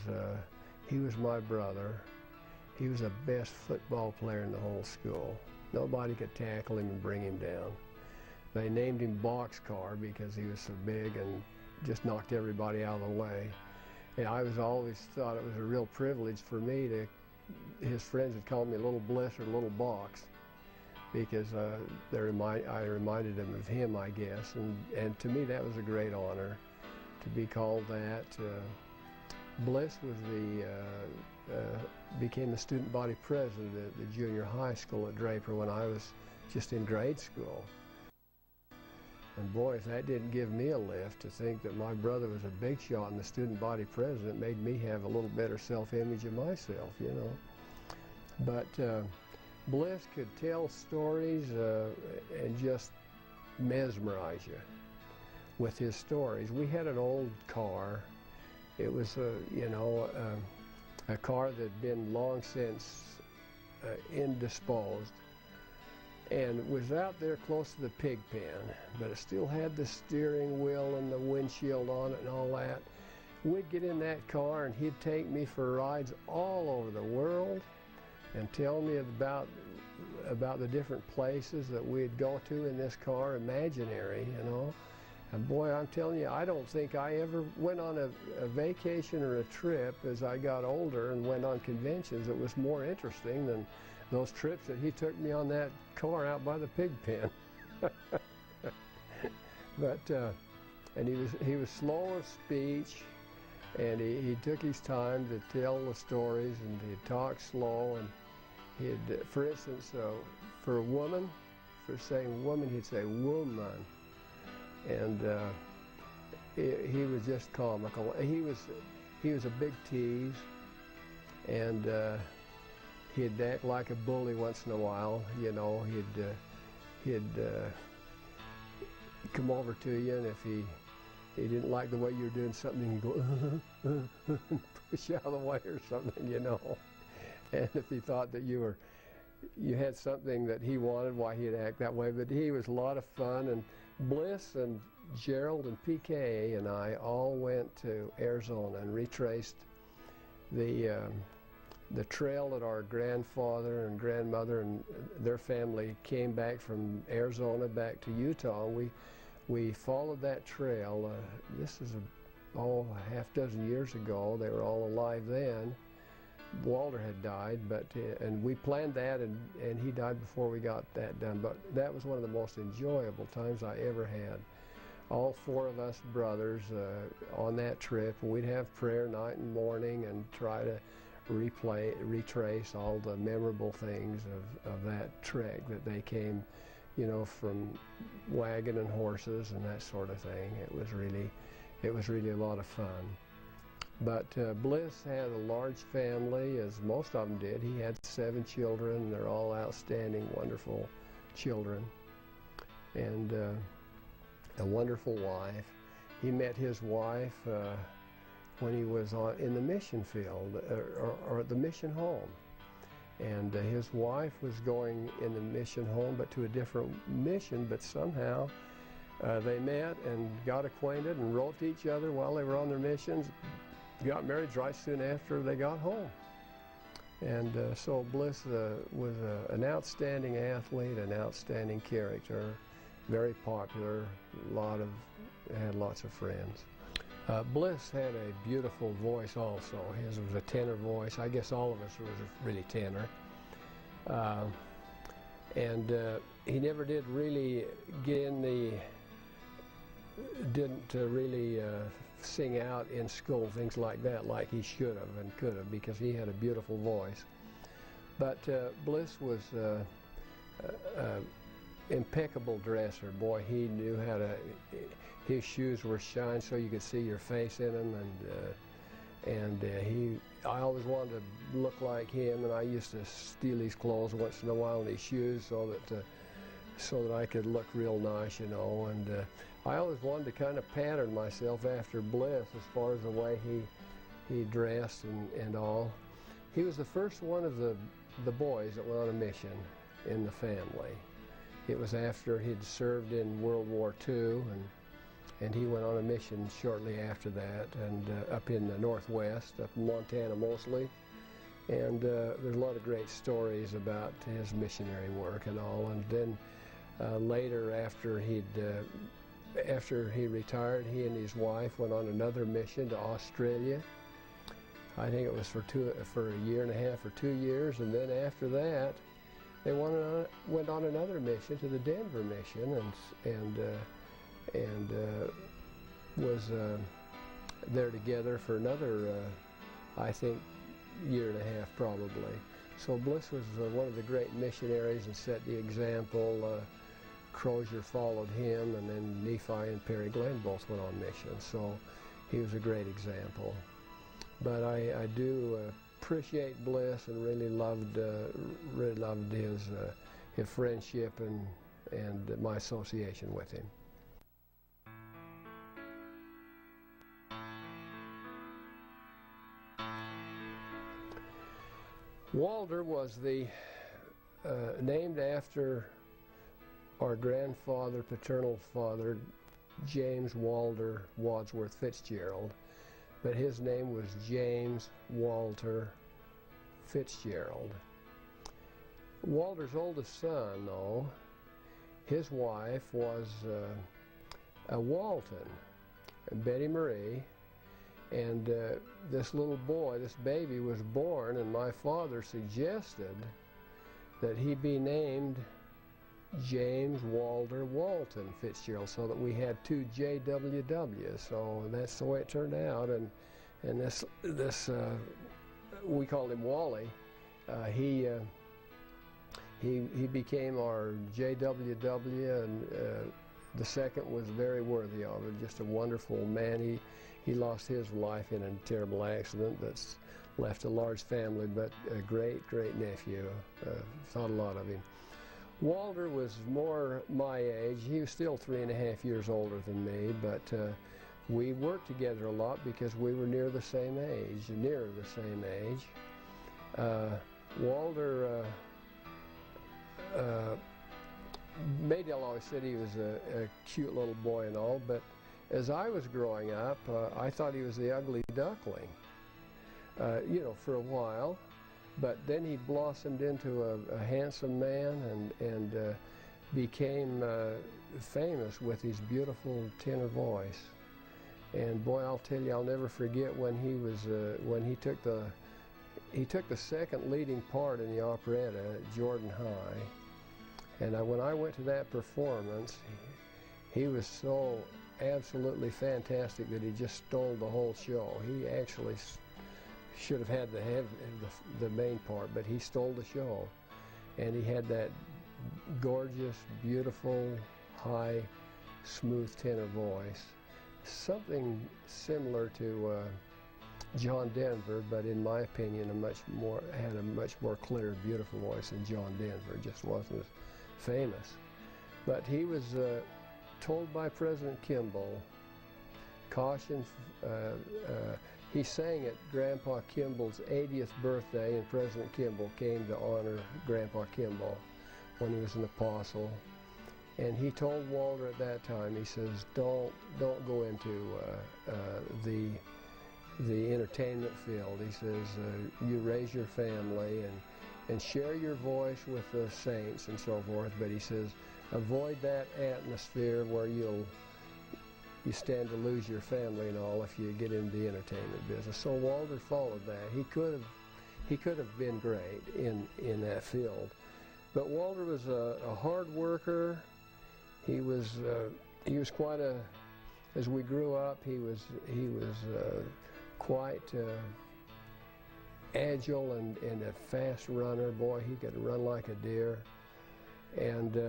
he was my brother. He was the best football player in the whole school. Nobody could tackle him and bring him down. They named him Boxcar because he was so big and just knocked everybody out of the way. And I was always thought it was a real privilege for me to, his friends would call me Little Bliss or Little Box, because I reminded them of him, I guess. And to me that was a great honor to be called that. Bliss was became the student body president at the junior high school at Draper when I was just in grade school. And boy, if that didn't give me a lift to think that my brother was a big shot and the student body president, made me have a little better self-image of myself, you know. But Bliss could tell stories and just mesmerize you with his stories. We had an old car. It was a car that had been long since indisposed, and was out there close to the pig pen, but it still had the steering wheel and the windshield on it and all that. We'd get in that car and he'd take me for rides all over the world and tell me about the different places that we'd go to in this car, imaginary, you know. And boy, I'm telling you, I don't think I ever went on a vacation or a trip as I got older and went on conventions that was more interesting than those trips that he took me on that car out by the pig pen. But and he was slow of speech, and he took his time to tell the stories, and he'd talk slow, and he'd, for instance, for a woman, for saying woman, he'd say woman, and he was just comical. He was a big tease, and he'd act like a bully once in a while, you know. He'd come over to you, and if he didn't like the way you were doing something, he'd go push you out of the way or something, you know. And if he thought that you had something that he wanted, why, he'd act that way. But he was a lot of fun, and Bliss and Gerald and PK and I all went to Arizona and retraced the trail that our grandfather and grandmother and their family came back from Arizona back to Utah. We followed that trail. This is a half dozen years ago. They were all alive then. Walter had died, and we planned that, and he died before we got that done. But that was one of the most enjoyable times I ever had. All four of us brothers on that trip. We'd have prayer night and morning and try to retrace all the memorable things of that trek that they came, you know, from wagon and horses and that sort of thing. It was really a lot of fun. But Bliss had a large family, as most of them did. He had 7 children. They're all outstanding, wonderful children, and a wonderful wife. He met his wife when he was in the mission field or at the mission home. And his wife was going in the mission home, but to a different mission, but somehow they met and got acquainted and wrote to each other while they were on their missions, got married right soon after they got home. And so Bliss was an outstanding athlete, an outstanding character, very popular, had lots of friends. Bliss had a beautiful voice also. His was a tenor voice. I guess all of us was really tenor. And he never did really didn't really sing out in school, things like that, like he should have and could have, because he had a beautiful voice. But Bliss was impeccable dresser. Boy, he knew how to. His shoes were shined so you could see your face in them, and I always wanted to look like him, and I used to steal his clothes once in a while and his shoes so that I could look real nice, you know. And I always wanted to kind of pattern myself after Bliss as far as the way he dressed and all. He was the first one of the boys that went on a mission in the family. It was after he'd served in World War II, and he went on a mission shortly after that, and up in the Northwest, up in Montana mostly. And there's a lot of great stories about his missionary work and all. And then later, after he retired, he and his wife went on another mission to Australia. I think it was for a year and a half or 2 years, and then after that, they went on another mission to the Denver mission, and was there together for another, I think, year and a half probably. So Bliss was one of the great missionaries and set the example. Crozier followed him, and then Nephi and Perry Glenn both went on missions. So he was a great example. But I do appreciate Bliss and really loved his friendship and my association with him. Walter was named after our grandfather, paternal father, James Walter Wadsworth Fitzgerald, but his name was James Walter Fitzgerald. Walter's oldest son, though, his wife was a Walton, Betty Marie, and this little boy, this baby, was born, and my father suggested that he be named James Walter Walton Fitzgerald, so that we had two JWWs. So that's the way it turned out, and this we called him Wally. He became our JWW, and the second was very worthy of it. Just a wonderful man. He lost his life in a terrible accident that's left a large family, but a great nephew. Thought a lot of him. Walter was more my age. He was still 3.5 years older than me, but we worked together a lot because we were near the same age. Walter, Maydell always said he was a cute little boy and all, but as I was growing up, I thought he was the ugly duckling, for a while. But then he blossomed into a handsome man and became famous with his beautiful tenor voice. And boy, I'll tell you, I'll never forget when he took the second leading part in the operetta at Jordan High. And when I went to that performance, he was so absolutely fantastic that he just stole the whole show. He actually should have had the main part, but he stole the show. And he had that gorgeous, beautiful, high, smooth tenor voice. Something similar to John Denver, but in my opinion, had a much more clear, beautiful voice than John Denver. Just wasn't as famous. But he was told by President Kimball, caution. He sang at Grandpa Kimball's 80th birthday, and President Kimball came to honor Grandpa Kimball when he was an apostle. And he told Walter at that time, he says, don't go into the entertainment field. He says, you raise your family and share your voice with the saints and so forth, but he says, avoid that atmosphere where you stand to lose your family and all if you get into the entertainment business. So Walter followed that. He could have been great in that field. But Walter was a hard worker. He was quite as we grew up, he was quite agile and a fast runner. Boy, he could run like a deer. And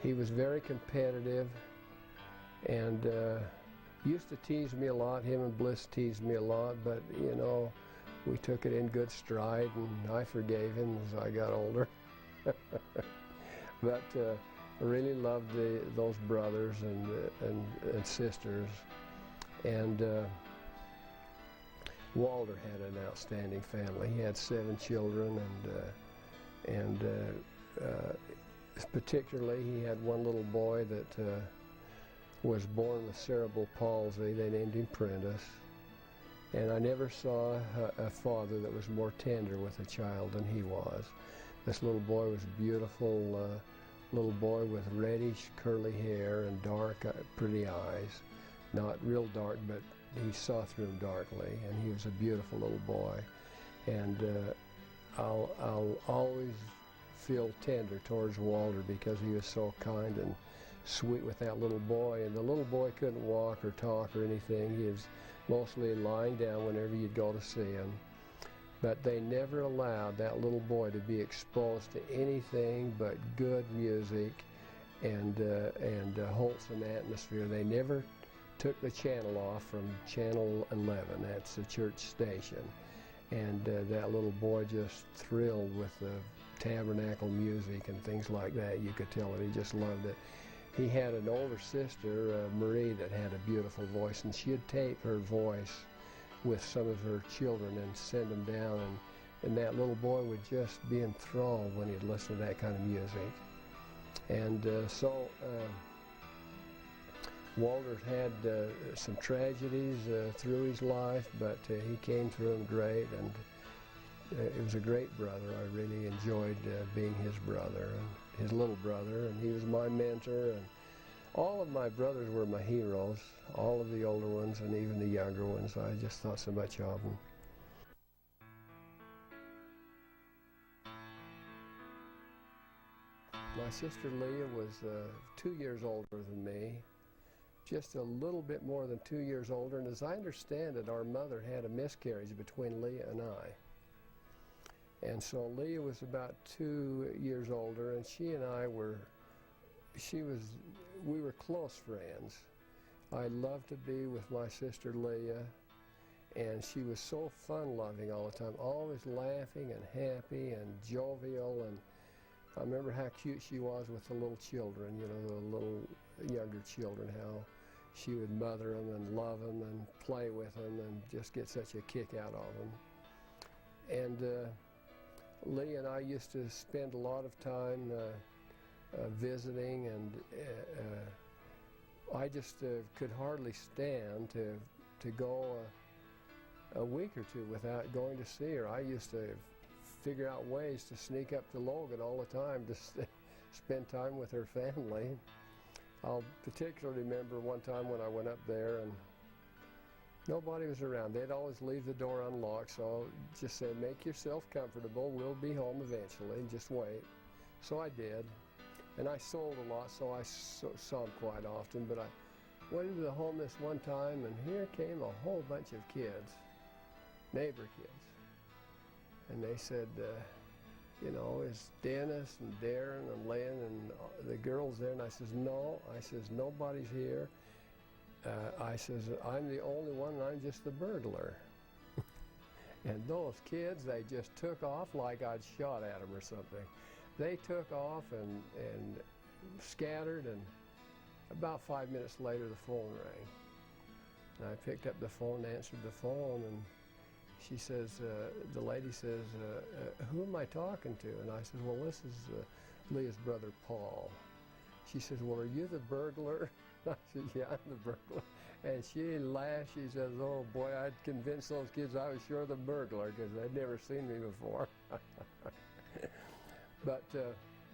he was very competitive and used to tease me a lot. Him and Bliss teased me a lot, but you know, we took it in good stride, and I forgave him as I got older. But I really loved those brothers and sisters. And Walter had an outstanding family. He had 7 children, and particularly he had one little boy that was born with cerebral palsy. They named him Prentice. And I never saw a father that was more tender with a child than he was. This little boy was a beautiful little boy with reddish curly hair and dark pretty eyes. Not real dark, but he saw through them darkly, and he was a beautiful little boy. And I'll always feel tender towards Walter because he was so kind and sweet with that little boy. And the little boy couldn't walk or talk or anything. He was mostly lying down whenever you'd go to see him. But they never allowed that little boy to be exposed to anything but good music and wholesome atmosphere. They never took the channel off from channel 11. That's the church station. And that little boy just thrilled with the tabernacle music and things like that. You could tell that he just loved it. He had an older sister, Marie, that had a beautiful voice, and she'd tape her voice with some of her children and send them down, and that little boy would just be enthralled when he'd listen to that kind of music. And so Walter had some tragedies through his life, but he came through them great, and it was a great brother. I really enjoyed being his brother, and his little brother, and he was my mentor, and all of my brothers were my heroes, all of the older ones and even the younger ones. I just thought so much of them. My sister Leah was 2 years older than me, just a little bit more than 2 years older, and as I understand it, our mother had a miscarriage between Leah and I. And so Leah was about 2 years older, and she and I were we were close friends. I loved to be with my sister Leah, and she was so fun-loving all the time, always laughing and happy and jovial. And I remember how cute she was with the little children, you know, the little younger children, how she would mother them and love them and play with them and just get such a kick out of them. And Leah and I used to spend a lot of time visiting, and I just could hardly stand to go a week or two without going to see her. I used to figure out ways to sneak up to Logan all the time to spend time with her family. I'll particularly remember one time when I went up there and nobody was around. They'd always leave the door unlocked, so I just said, make yourself comfortable, we'll be home eventually, and just wait. So I did. And I sold a lot, so I saw them quite often, but I went into the home this one time, and here came a whole bunch of kids, neighbor kids. And they said, you know, is Dennis and Darren and Lynn and the girls there? And I says, no. I says, nobody's here. I says, I'm the only one, and I'm just the burglar. And those kids, they just took off like I'd shot at them or something. They took off and scattered, and about 5 minutes later the phone rang. And I picked up the phone, answered the phone, and she says, the lady says, who am I talking to? And I said, well, this is Leah's brother, Paul. She says, well, are you the burglar? I said, yeah, I'm the burglar. And she laughed. She says, "Oh boy, I'd convince those kids I was sure the burglar because they'd never seen me before." But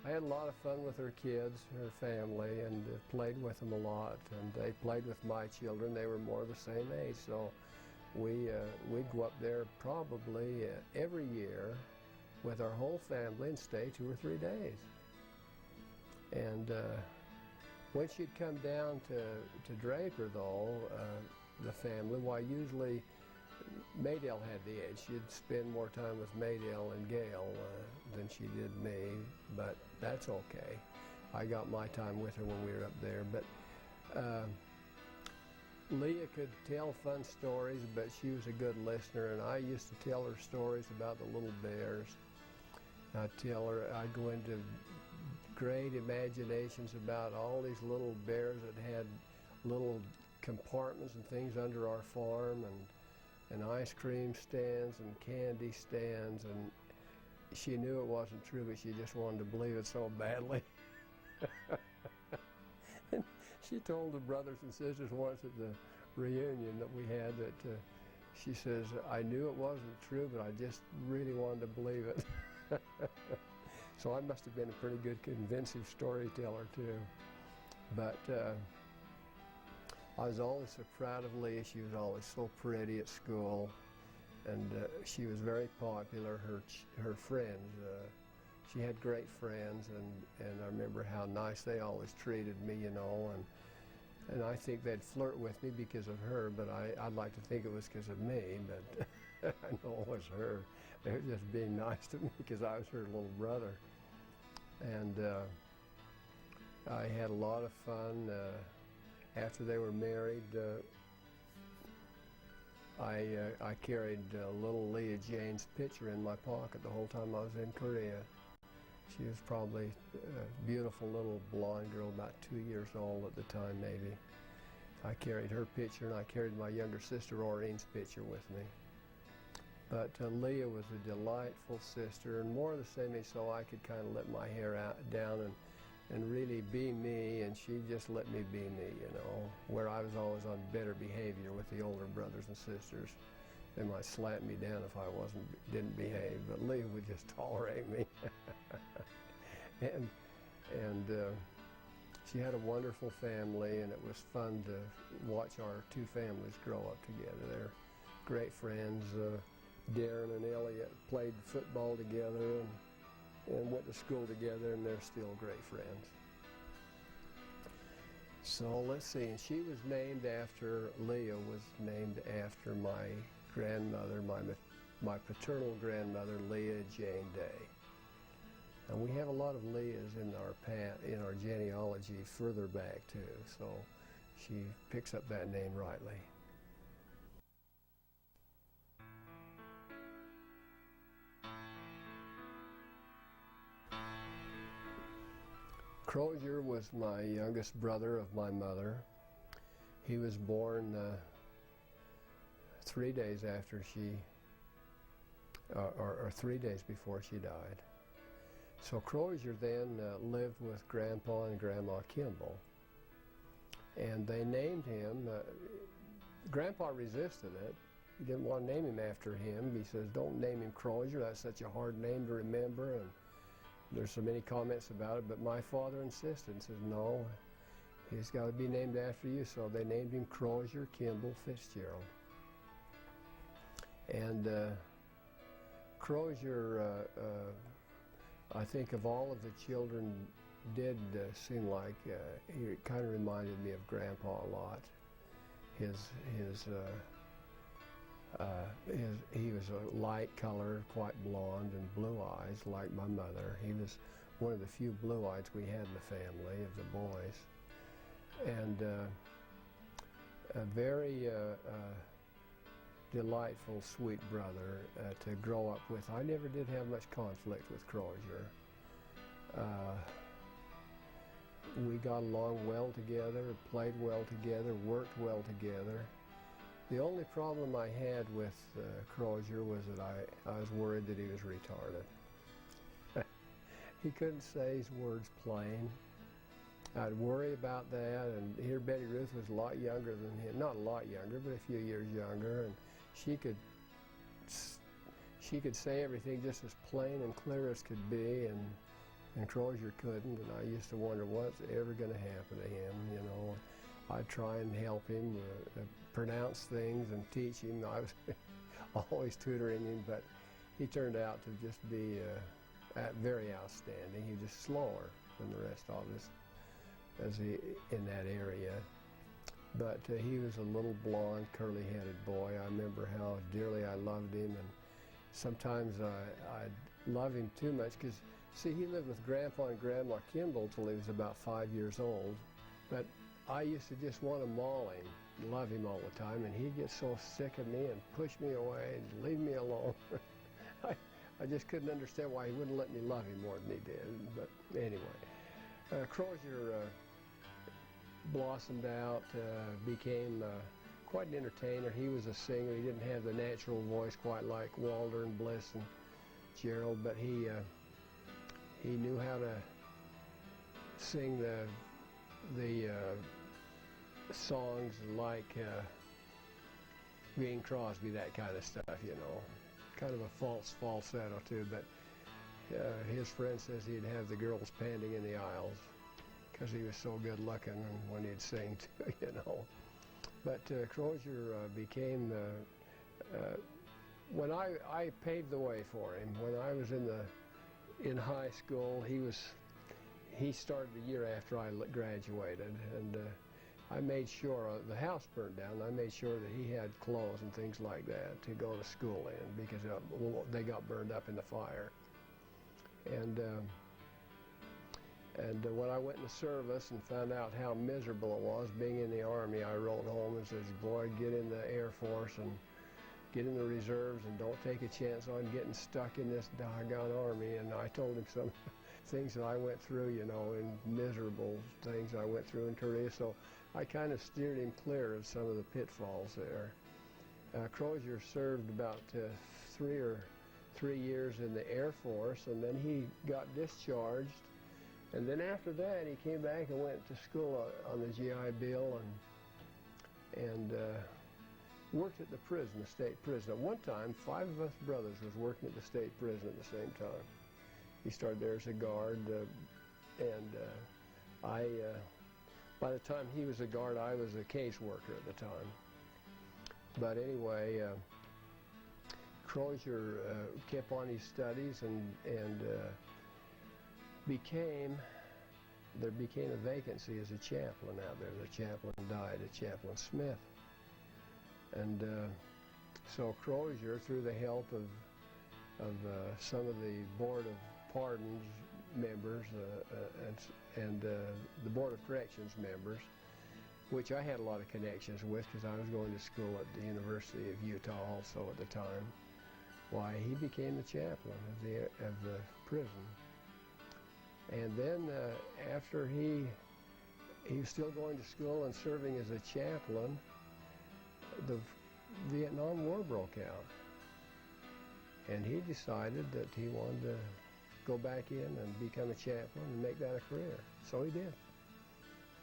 I had a lot of fun with her kids, her family, and played with them a lot. And they played with my children. They were more the same age, so we'd go up there probably every year with our whole family and stay 2 or 3 days. And when she'd come down to Draper, though, the family, why usually Maydell had the edge. She'd spend more time with Maydell and Gail than she did me, but that's okay. I got my time with her when we were up there. But Leah could tell fun stories, but she was a good listener, and I used to tell her stories about the little bears. I'd tell her, I'd go into great imaginations about all these little bears that had little compartments and things under our farm, and ice cream stands and candy stands, and she knew it wasn't true, but she just wanted to believe it so badly. And she told the brothers and sisters once at the reunion that we had that she says, "I knew it wasn't true, but I just really wanted to believe it." So I must have been a pretty good convincing storyteller too. But I was always so proud of Leah. She was always so pretty at school, and she was very popular. Her friends, she had great friends, and I remember how nice they always treated me, you know, and I think they'd flirt with me because of her, but I'd like to think it was because of me, but I know it was her. They were just being nice to me because I was her little brother. And I had a lot of fun. After they were married, I carried little Leah Jane's picture in my pocket the whole time I was in Korea. She was probably a beautiful little blonde girl, about 2 years old at the time, maybe. I carried her picture, and I carried my younger sister Oreen's picture with me. But Leah was a delightful sister, and more the same age, so I could kind of let my hair down and really be me, and she just let me be me, you know, where I was always on better behavior with the older brothers and sisters. They might slap me down if I didn't behave, but Leah would just tolerate me. and she had a wonderful family, and it was fun to watch our two families grow up together. They're great friends. Darren and Elliot played football together and went to school together, and they're still great friends. So let's see, and she was named after, Leah was named after my grandmother, my paternal grandmother, Leah Jane Day. And we have a lot of Leahs in our genealogy further back too, so she picks up that name rightly. Crozier was my youngest brother of my mother. He was born 3 days after or 3 days before she died. So Crozier then lived with Grandpa and Grandma Kimball. And they named him, Grandpa resisted it. He didn't want to name him after him. He says, "Don't name him Crozier, that's such a hard name to remember." And there's so many comments about it, but my father insisted and says, "No, he's got to be named after you." So they named him Crozier Kimball Fitzgerald. And Crozier, I think of all of the children, did seem like he kind of reminded me of Grandpa a lot. He was a light color, quite blonde, and blue eyes like my mother. He was one of the few blue eyes we had in the family of the boys. And a very delightful, sweet brother to grow up with. I never did have much conflict with Crozier. We got along well together, played well together, worked well together. The only problem I had with Crozier was that I was worried that he was retarded. He couldn't say his words plain, I'd worry about that, and here Betty Ruth was a lot younger than him. Not a lot younger, but a few years younger, and she could say everything just as plain and clear as could be, and Crozier couldn't, and I used to wonder what's ever going to happen to him, you know. I'd try and help him pronounce things and teach him. I was always tutoring him, but he turned out to just be very outstanding. He was just slower than the rest of us in that area. But he was a little blonde, curly-headed boy. I remember how dearly I loved him, and sometimes I'd love him too much because, see, he lived with Grandpa and Grandma Kimball till he was about 5 years old. But I used to just want to maul him, love him all the time, and he'd get so sick of me and push me away and leave me alone. I just couldn't understand why he wouldn't let me love him more than he did. But anyway, Crozier blossomed out, became quite an entertainer. He was a singer. He didn't have the natural voice quite like Walter and Bliss and Gerald, but he knew how to sing the songs like Bing Crosby, that kind of stuff, you know. Kind of a false falsetto too, but his friend says he'd have the girls panting in the aisles because he was so good looking when he'd sing too, you know. But Crozier became, when I paved the way for him. When I was in high school, he started the year after I graduated, and I made sure, the house burned down, I made sure that he had clothes and things like that to go to school in, because they got burned up in the fire. And when I went in the service and found out how miserable it was being in the Army, I wrote home and says, boy, get in the Air Force and get in the reserves and don't take a chance on getting stuck in this doggone Army. And I told him some things that I went through, you know, and miserable things I went through in Korea. So I kind of steered him clear of some of the pitfalls there. Crozier served about 3 years in the Air Force, and then he got discharged. And then after that, he came back and went to school on the GI Bill and worked at the prison, the state prison. At one time, 5 of us brothers was working at the state prison at the same time. He started there as a guard, by the time he was a guard, I was a caseworker at the time. But anyway, Crozier kept on his studies and there became a vacancy as a chaplain out there. The chaplain died, a Chaplain Smith. And so Crozier, through the help of some of the Board of Pardons members and the Board of Corrections members, which I had a lot of connections with because I was going to school at the University of Utah also at the time, why, he became the chaplain of the prison. And then after he was still going to school and serving as a chaplain, the Vietnam War broke out. And he decided that he wanted to go back in and become a chaplain and make that a career. So he did.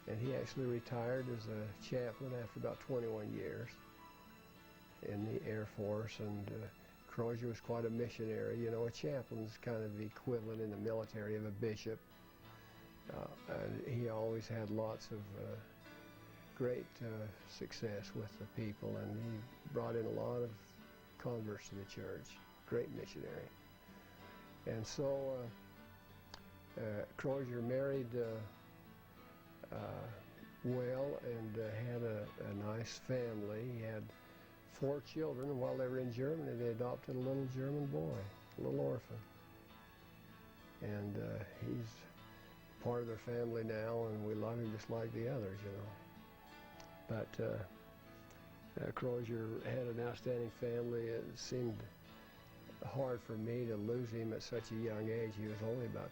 And he actually retired as a chaplain after about 21 years in the Air Force. And Crozier was quite a missionary. You know, a chaplain's kind of the equivalent in the military of a bishop. And he always had lots of great success with the people, and he brought in a lot of converts to the church. Great missionary. And so Crozier married well and had a nice family. He had 4 children, and while they were in Germany, they adopted a little German boy, a little orphan. And he's part of their family now, and we love him just like the others, you know. But Crozier had an outstanding family. It seemed hard for me to lose him at such a young age. He was only about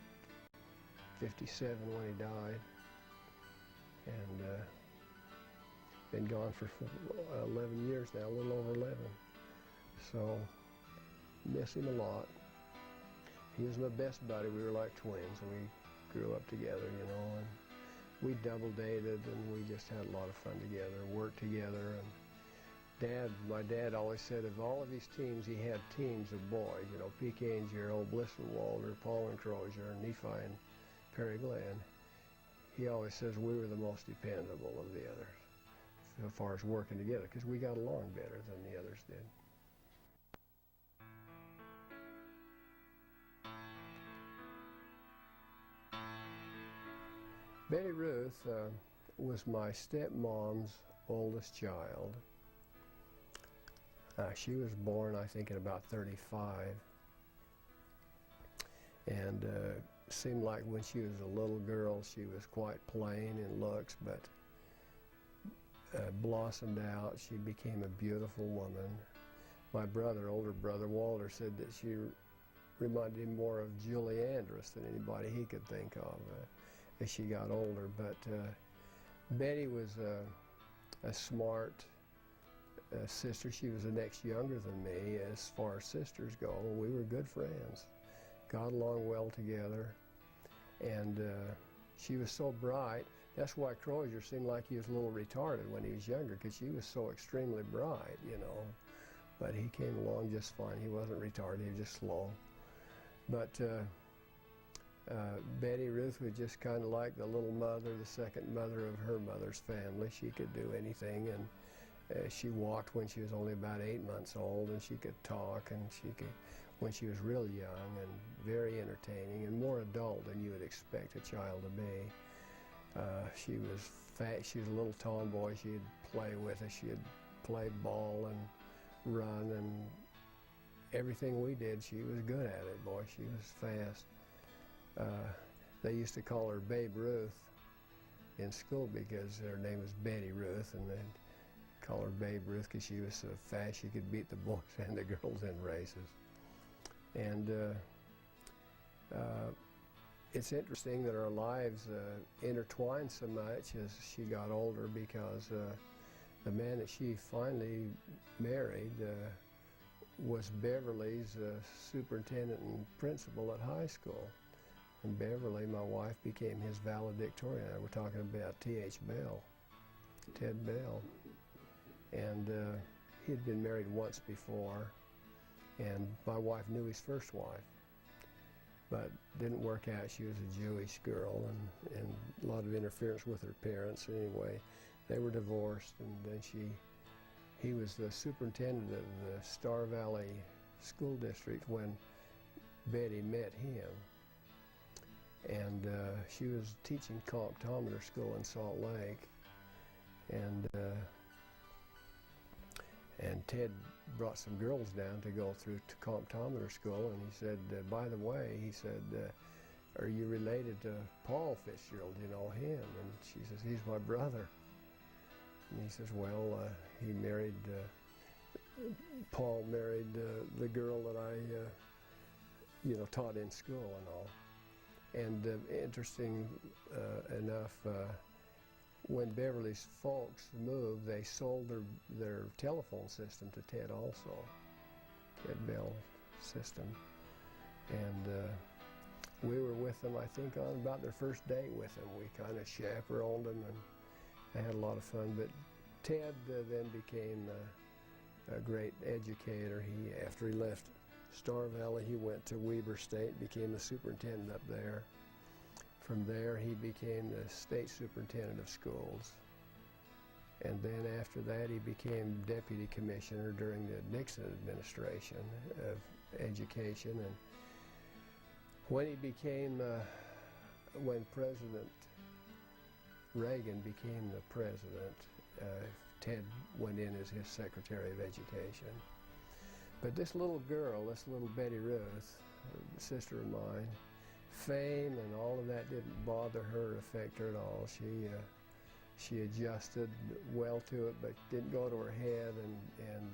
57 when he died, and been gone for 11 years now, a little over 11. So, miss him a lot. He was my best buddy. We were like twins. We grew up together, you know, and we double dated, and we just had a lot of fun together, worked together. And my dad always said of all of his teams, he had teams of boys, you know, PK and Gerald, Bliss and Walter, Paul and Crozier, Nephi and Perry Glenn. He always says we were the most dependable of the others as far as working together, because we got along better than the others did. Betty Ruth was my stepmom's oldest child. She was born, I think, at about 35. And seemed like when she was a little girl, she was quite plain in looks, but blossomed out. She became a beautiful woman. My brother, older brother, Walter, said that she reminded him more of Julie Andress than anybody he could think of as she got older. But Betty was a smart sister. She was the next younger than me as far as sisters go. We were good friends, got along well together, and she was so bright. That's why Crozier seemed like he was a little retarded when he was younger, because she was so extremely bright, you know. But he came along just fine. He wasn't retarded, he was just slow. But Betty Ruth was just kind of like the little mother, the second mother of her mother's family. She could do anything, and she walked when she was only about 8 months old, and she could talk, and she could, when she was real young, and very entertaining, and more adult than you would expect a child to be. She was fat. She was a little tomboy. She'd play with us. She'd play ball and run, and everything we did, she was good at it. Boy, she was fast. They used to call her Babe Ruth in school because her name was Betty Ruth, and they'd call her Babe Ruth because she was so fast she could beat the boys and the girls in races. And it's interesting that our lives intertwined so much as she got older, because the man that she finally married was Beverly's superintendent and principal at high school. And Beverly, my wife, became his valedictorian. We're talking about T.H. Bell, Ted Bell. And he'd been married once before, and my wife knew his first wife, but didn't work out. She was a Jewish girl, and a lot of interference with her parents. Anyway, they were divorced, and then he was the superintendent of the Star Valley School District when Betty met him. And she was teaching comptometer school in Salt Lake, and Ted brought some girls down to go through to comptometer school, and he said, by the way, he said, are you related to Paul Fitzgerald? You know him? And she says, he's my brother. And he says, well, he married, Paul married the girl that I, taught in school and all. And interesting enough, when Beverly's folks moved, they sold their telephone system to Ted also, Ted Bell's system. And we were with them, I think, on about their first date with them. We kind of chaperoned them, and they had a lot of fun. But Ted then became a great educator. After he left Star Valley, he went to Weber State, became the superintendent up there. From there, he became the state superintendent of schools. And then after that, he became deputy commissioner during the Nixon administration of education. And when he became, when President Reagan became the president, Ted went in as his secretary of education. But this little girl, this little Betty Ruth, a sister of mine, fame and all of that didn't bother her, affect her at all. She adjusted well to it, but didn't go to her head, and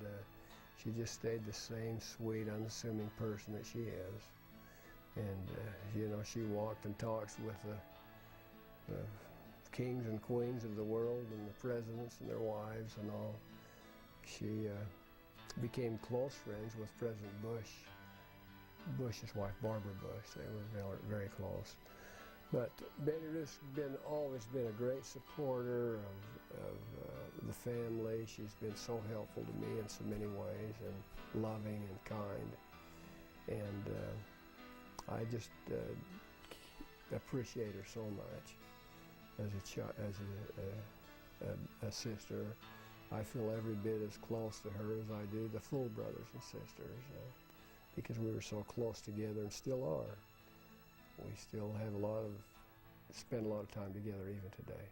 she just stayed the same sweet, unassuming person that she is. And she walked and talked with the kings and queens of the world and the presidents and their wives and all. She became close friends with President Bush's wife, Barbara Bush. They were very, very close. But Betty Ruth's always been a great supporter of the family. She's been so helpful to me in so many ways, and loving and kind. And I just appreciate her so much as a sister. I feel every bit as close to her as I do the full brothers and sisters, because we were so close together and still are. We still have spend a lot of time together even today.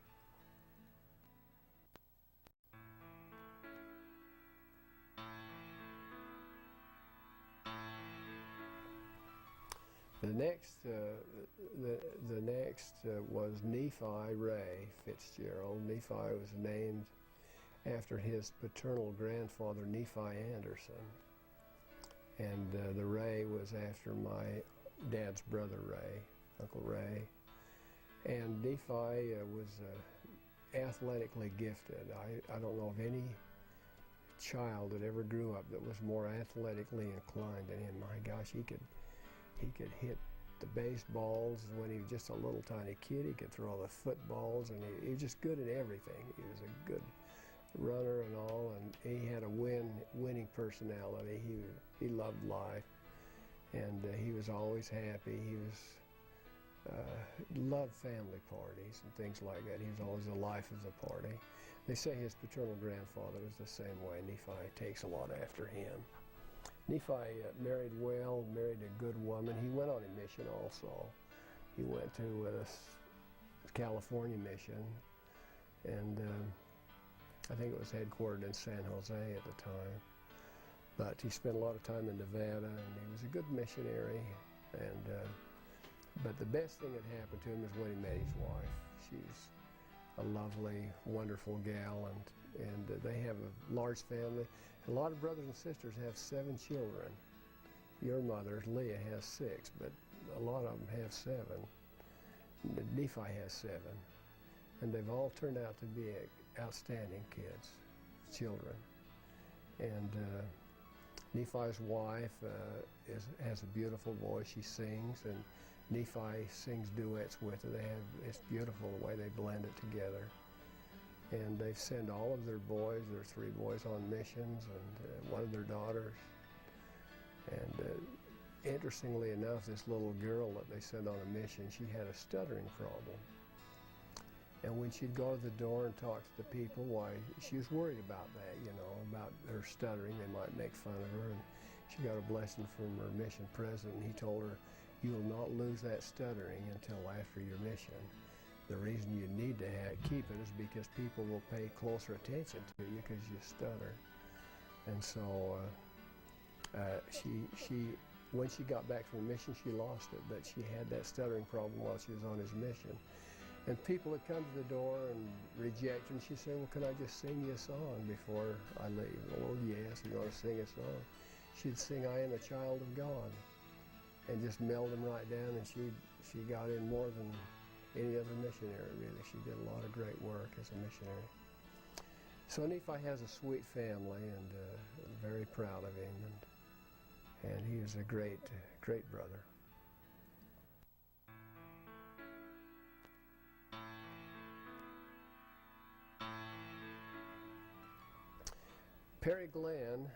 The next was Nephi Ray Fitzgerald. Nephi was named after his paternal grandfather, Nephi Anderson. And the Ray was after my dad's brother Ray, Uncle Ray. And Nephi was athletically gifted. I don't know of any child that ever grew up that was more athletically inclined than him. My gosh, he could hit the baseballs when he was just a little tiny kid. He could throw the footballs, and he was just good at everything. He was a good runner and all, and he had a winning personality. He loved life, and he was always happy. He loved family parties and things like that. He was always the life of the party. They say his paternal grandfather was the same way. Nephi takes a lot after him. Nephi married well, married a good woman. He went on a mission also. He went to a California mission, and I think it was headquartered in San Jose at the time. But he spent a lot of time in Nevada, and he was a good missionary. And but the best thing that happened to him is when he met his wife. She's a lovely, wonderful gal, and they have a large family. A lot of brothers and sisters have 7 children. Your mother, Leah, has 6, but a lot of them have 7. Nephi has 7, and they've all turned out to be outstanding kids, children. And Nephi's wife has a beautiful voice. She sings, and Nephi sings duets with her. It's beautiful the way they blend it together. And they send all of their boys, their 3 boys, on missions, and one of their daughters. And interestingly enough, this little girl that they sent on a mission, she had a stuttering problem. And when she'd go to the door and talk to the people, why, she was worried about that, about her stuttering. They might make fun of her. And she got a blessing from her mission president, and he told her, "You will not lose that stuttering until after your mission. The reason you need to keep it is because people will pay closer attention to you because you stutter." And so when she got back from the mission, she lost it, but she had that stuttering problem while she was on his mission. And people would come to the door and reject her, and she'd say, "Well, can I just sing you a song before I leave?" "Oh, yes, you're going to sing a song." She'd sing, "I Am a Child of God," and just meld them right down, and she got in more than any other missionary, really. She did a lot of great work as a missionary. So Nephi has a sweet family, and I'm very proud of him, and he was a great, great brother. Perry Glenn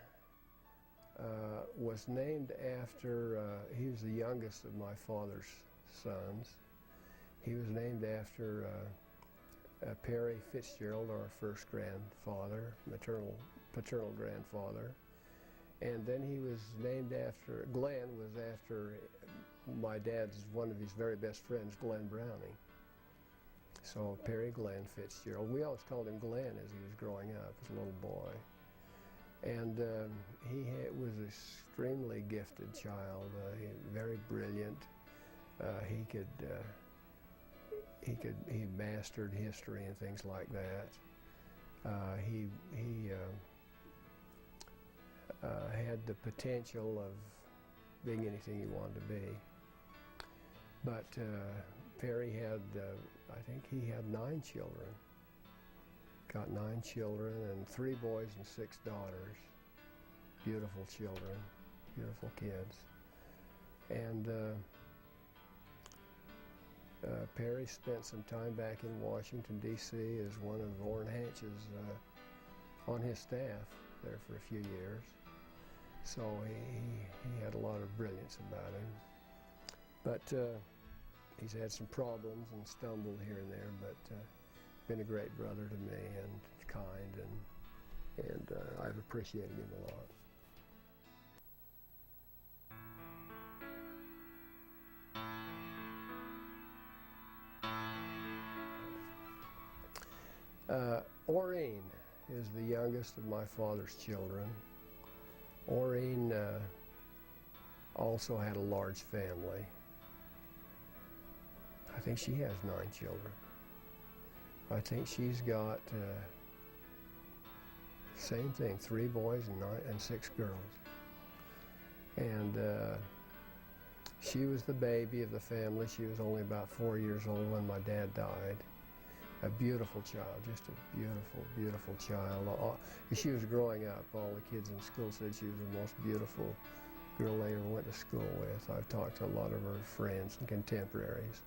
was named after, he was the youngest of my father's sons. He was named after Perry Fitzgerald, our first grandfather, paternal grandfather. And then he was named after, Glenn was after my dad's, one of his very best friends, Glenn Browning. So Perry Glenn Fitzgerald. We always called him Glenn as he was growing up as a little boy. And he was an extremely gifted child, very brilliant. He mastered history and things like that. He had the potential of being anything he wanted to be. But Perry had, I think he had 9 children. Got 9 children, and 3 boys and 6 daughters. Beautiful children, beautiful kids. And Perry spent some time back in Washington, D.C. as one of Orrin Hatch's on his staff there for a few years. So he had a lot of brilliance about him. But he's had some problems and stumbled here and there, but been a great brother to me and kind, and I've appreciated him a lot. Orrin is the youngest of my father's children. Orrin also had a large family. I think she has 9 children. I think she's got same thing, 3 boys and 6 girls. And she was the baby of the family. She was only about 4 years old when my dad died. A beautiful child, just a beautiful, beautiful child. As she was growing up, all the kids in school said she was the most beautiful girl they ever went to school with. I've talked to a lot of her friends and contemporaries.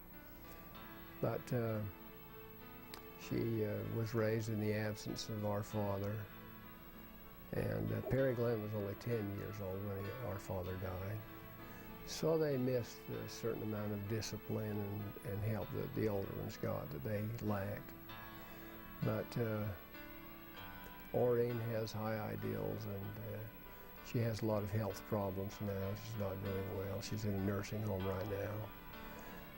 But she was raised in the absence of our father. And Perry Glenn was only 10 years old when our father died. So they missed a certain amount of discipline and help that the older ones got that they lacked. But Orrin has high ideals, and she has a lot of health problems now. She's not doing well. She's in a nursing home right now.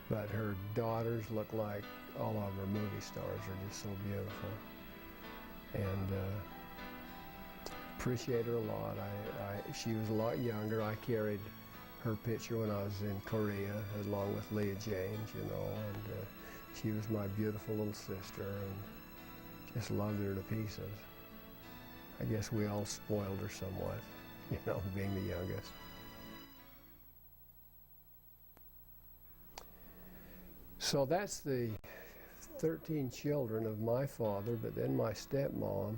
But her daughters look like all of her movie stars, are just so beautiful. And appreciate her a lot. She was a lot younger. I carried her picture when I was in Korea, along with Leah James, you know, and she was my beautiful little sister, and just loved her to pieces. I guess we all spoiled her somewhat, you know, being the youngest. So that's the 13 children of my father, but then my stepmom,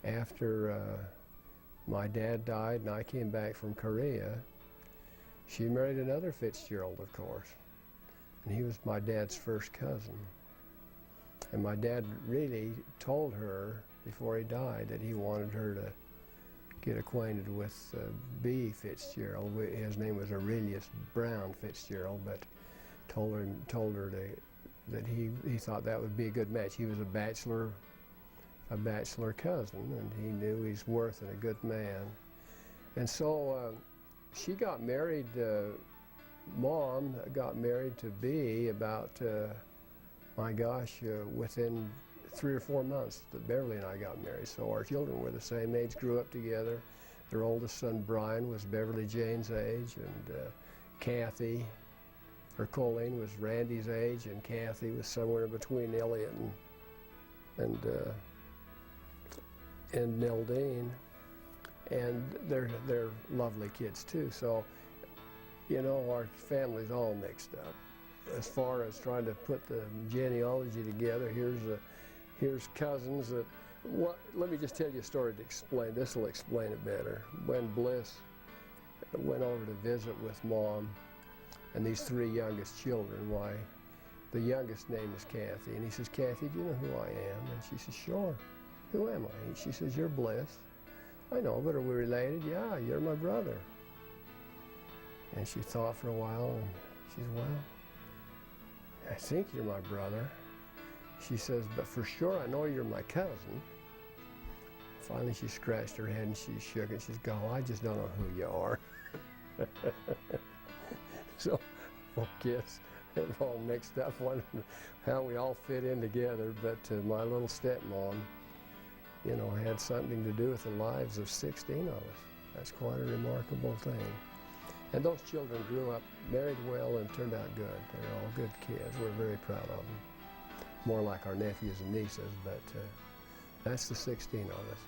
after my dad died and I came back from Korea, she married another Fitzgerald, of course, and he was my dad's first cousin. And my dad really told her before he died that he wanted her to get acquainted with B. Fitzgerald. His name was Aurelius Brown Fitzgerald, but told her that he thought that would be a good match. He was a bachelor cousin, and he knew his worth and a good man. And so she got married, Mom got married to B about, my gosh, within 3 or 4 months that Beverly and I got married. So our children were the same age, grew up together. Their oldest son, Brian, was Beverly Jane's age, and Kathy, or Colleen, was Randy's age, and Kathy was somewhere between Elliot and Nildine. And they're lovely kids too. So, you know, our family's all mixed up. As far as trying to put the genealogy together, here's cousins that. Let me just tell you a story to explain. This will explain it better. When Bliss went over to visit with Mom and these 3 youngest children, why, the youngest name is Kathy, and he says, "Kathy, do you know who I am?" And she says, "Sure. Who am I?" And she says, "You're Bliss." "I know, but are we related?" "Yeah, you're my brother." And she thought for a while, and she says, "Well, I think you're my brother." She says, "But for sure I know you're my cousin." Finally she scratched her head and she shook it. She says, "Oh, I just don't know who you are." So, kids, they're all mixed up, wondering how we all fit in together. But my little stepmom, you know, had something to do with the lives of 16 of us. That's quite a remarkable thing. And those children grew up, married well, and turned out good. They're all good kids. We're very proud of them. More like our nephews and nieces, but that's the 16 of us.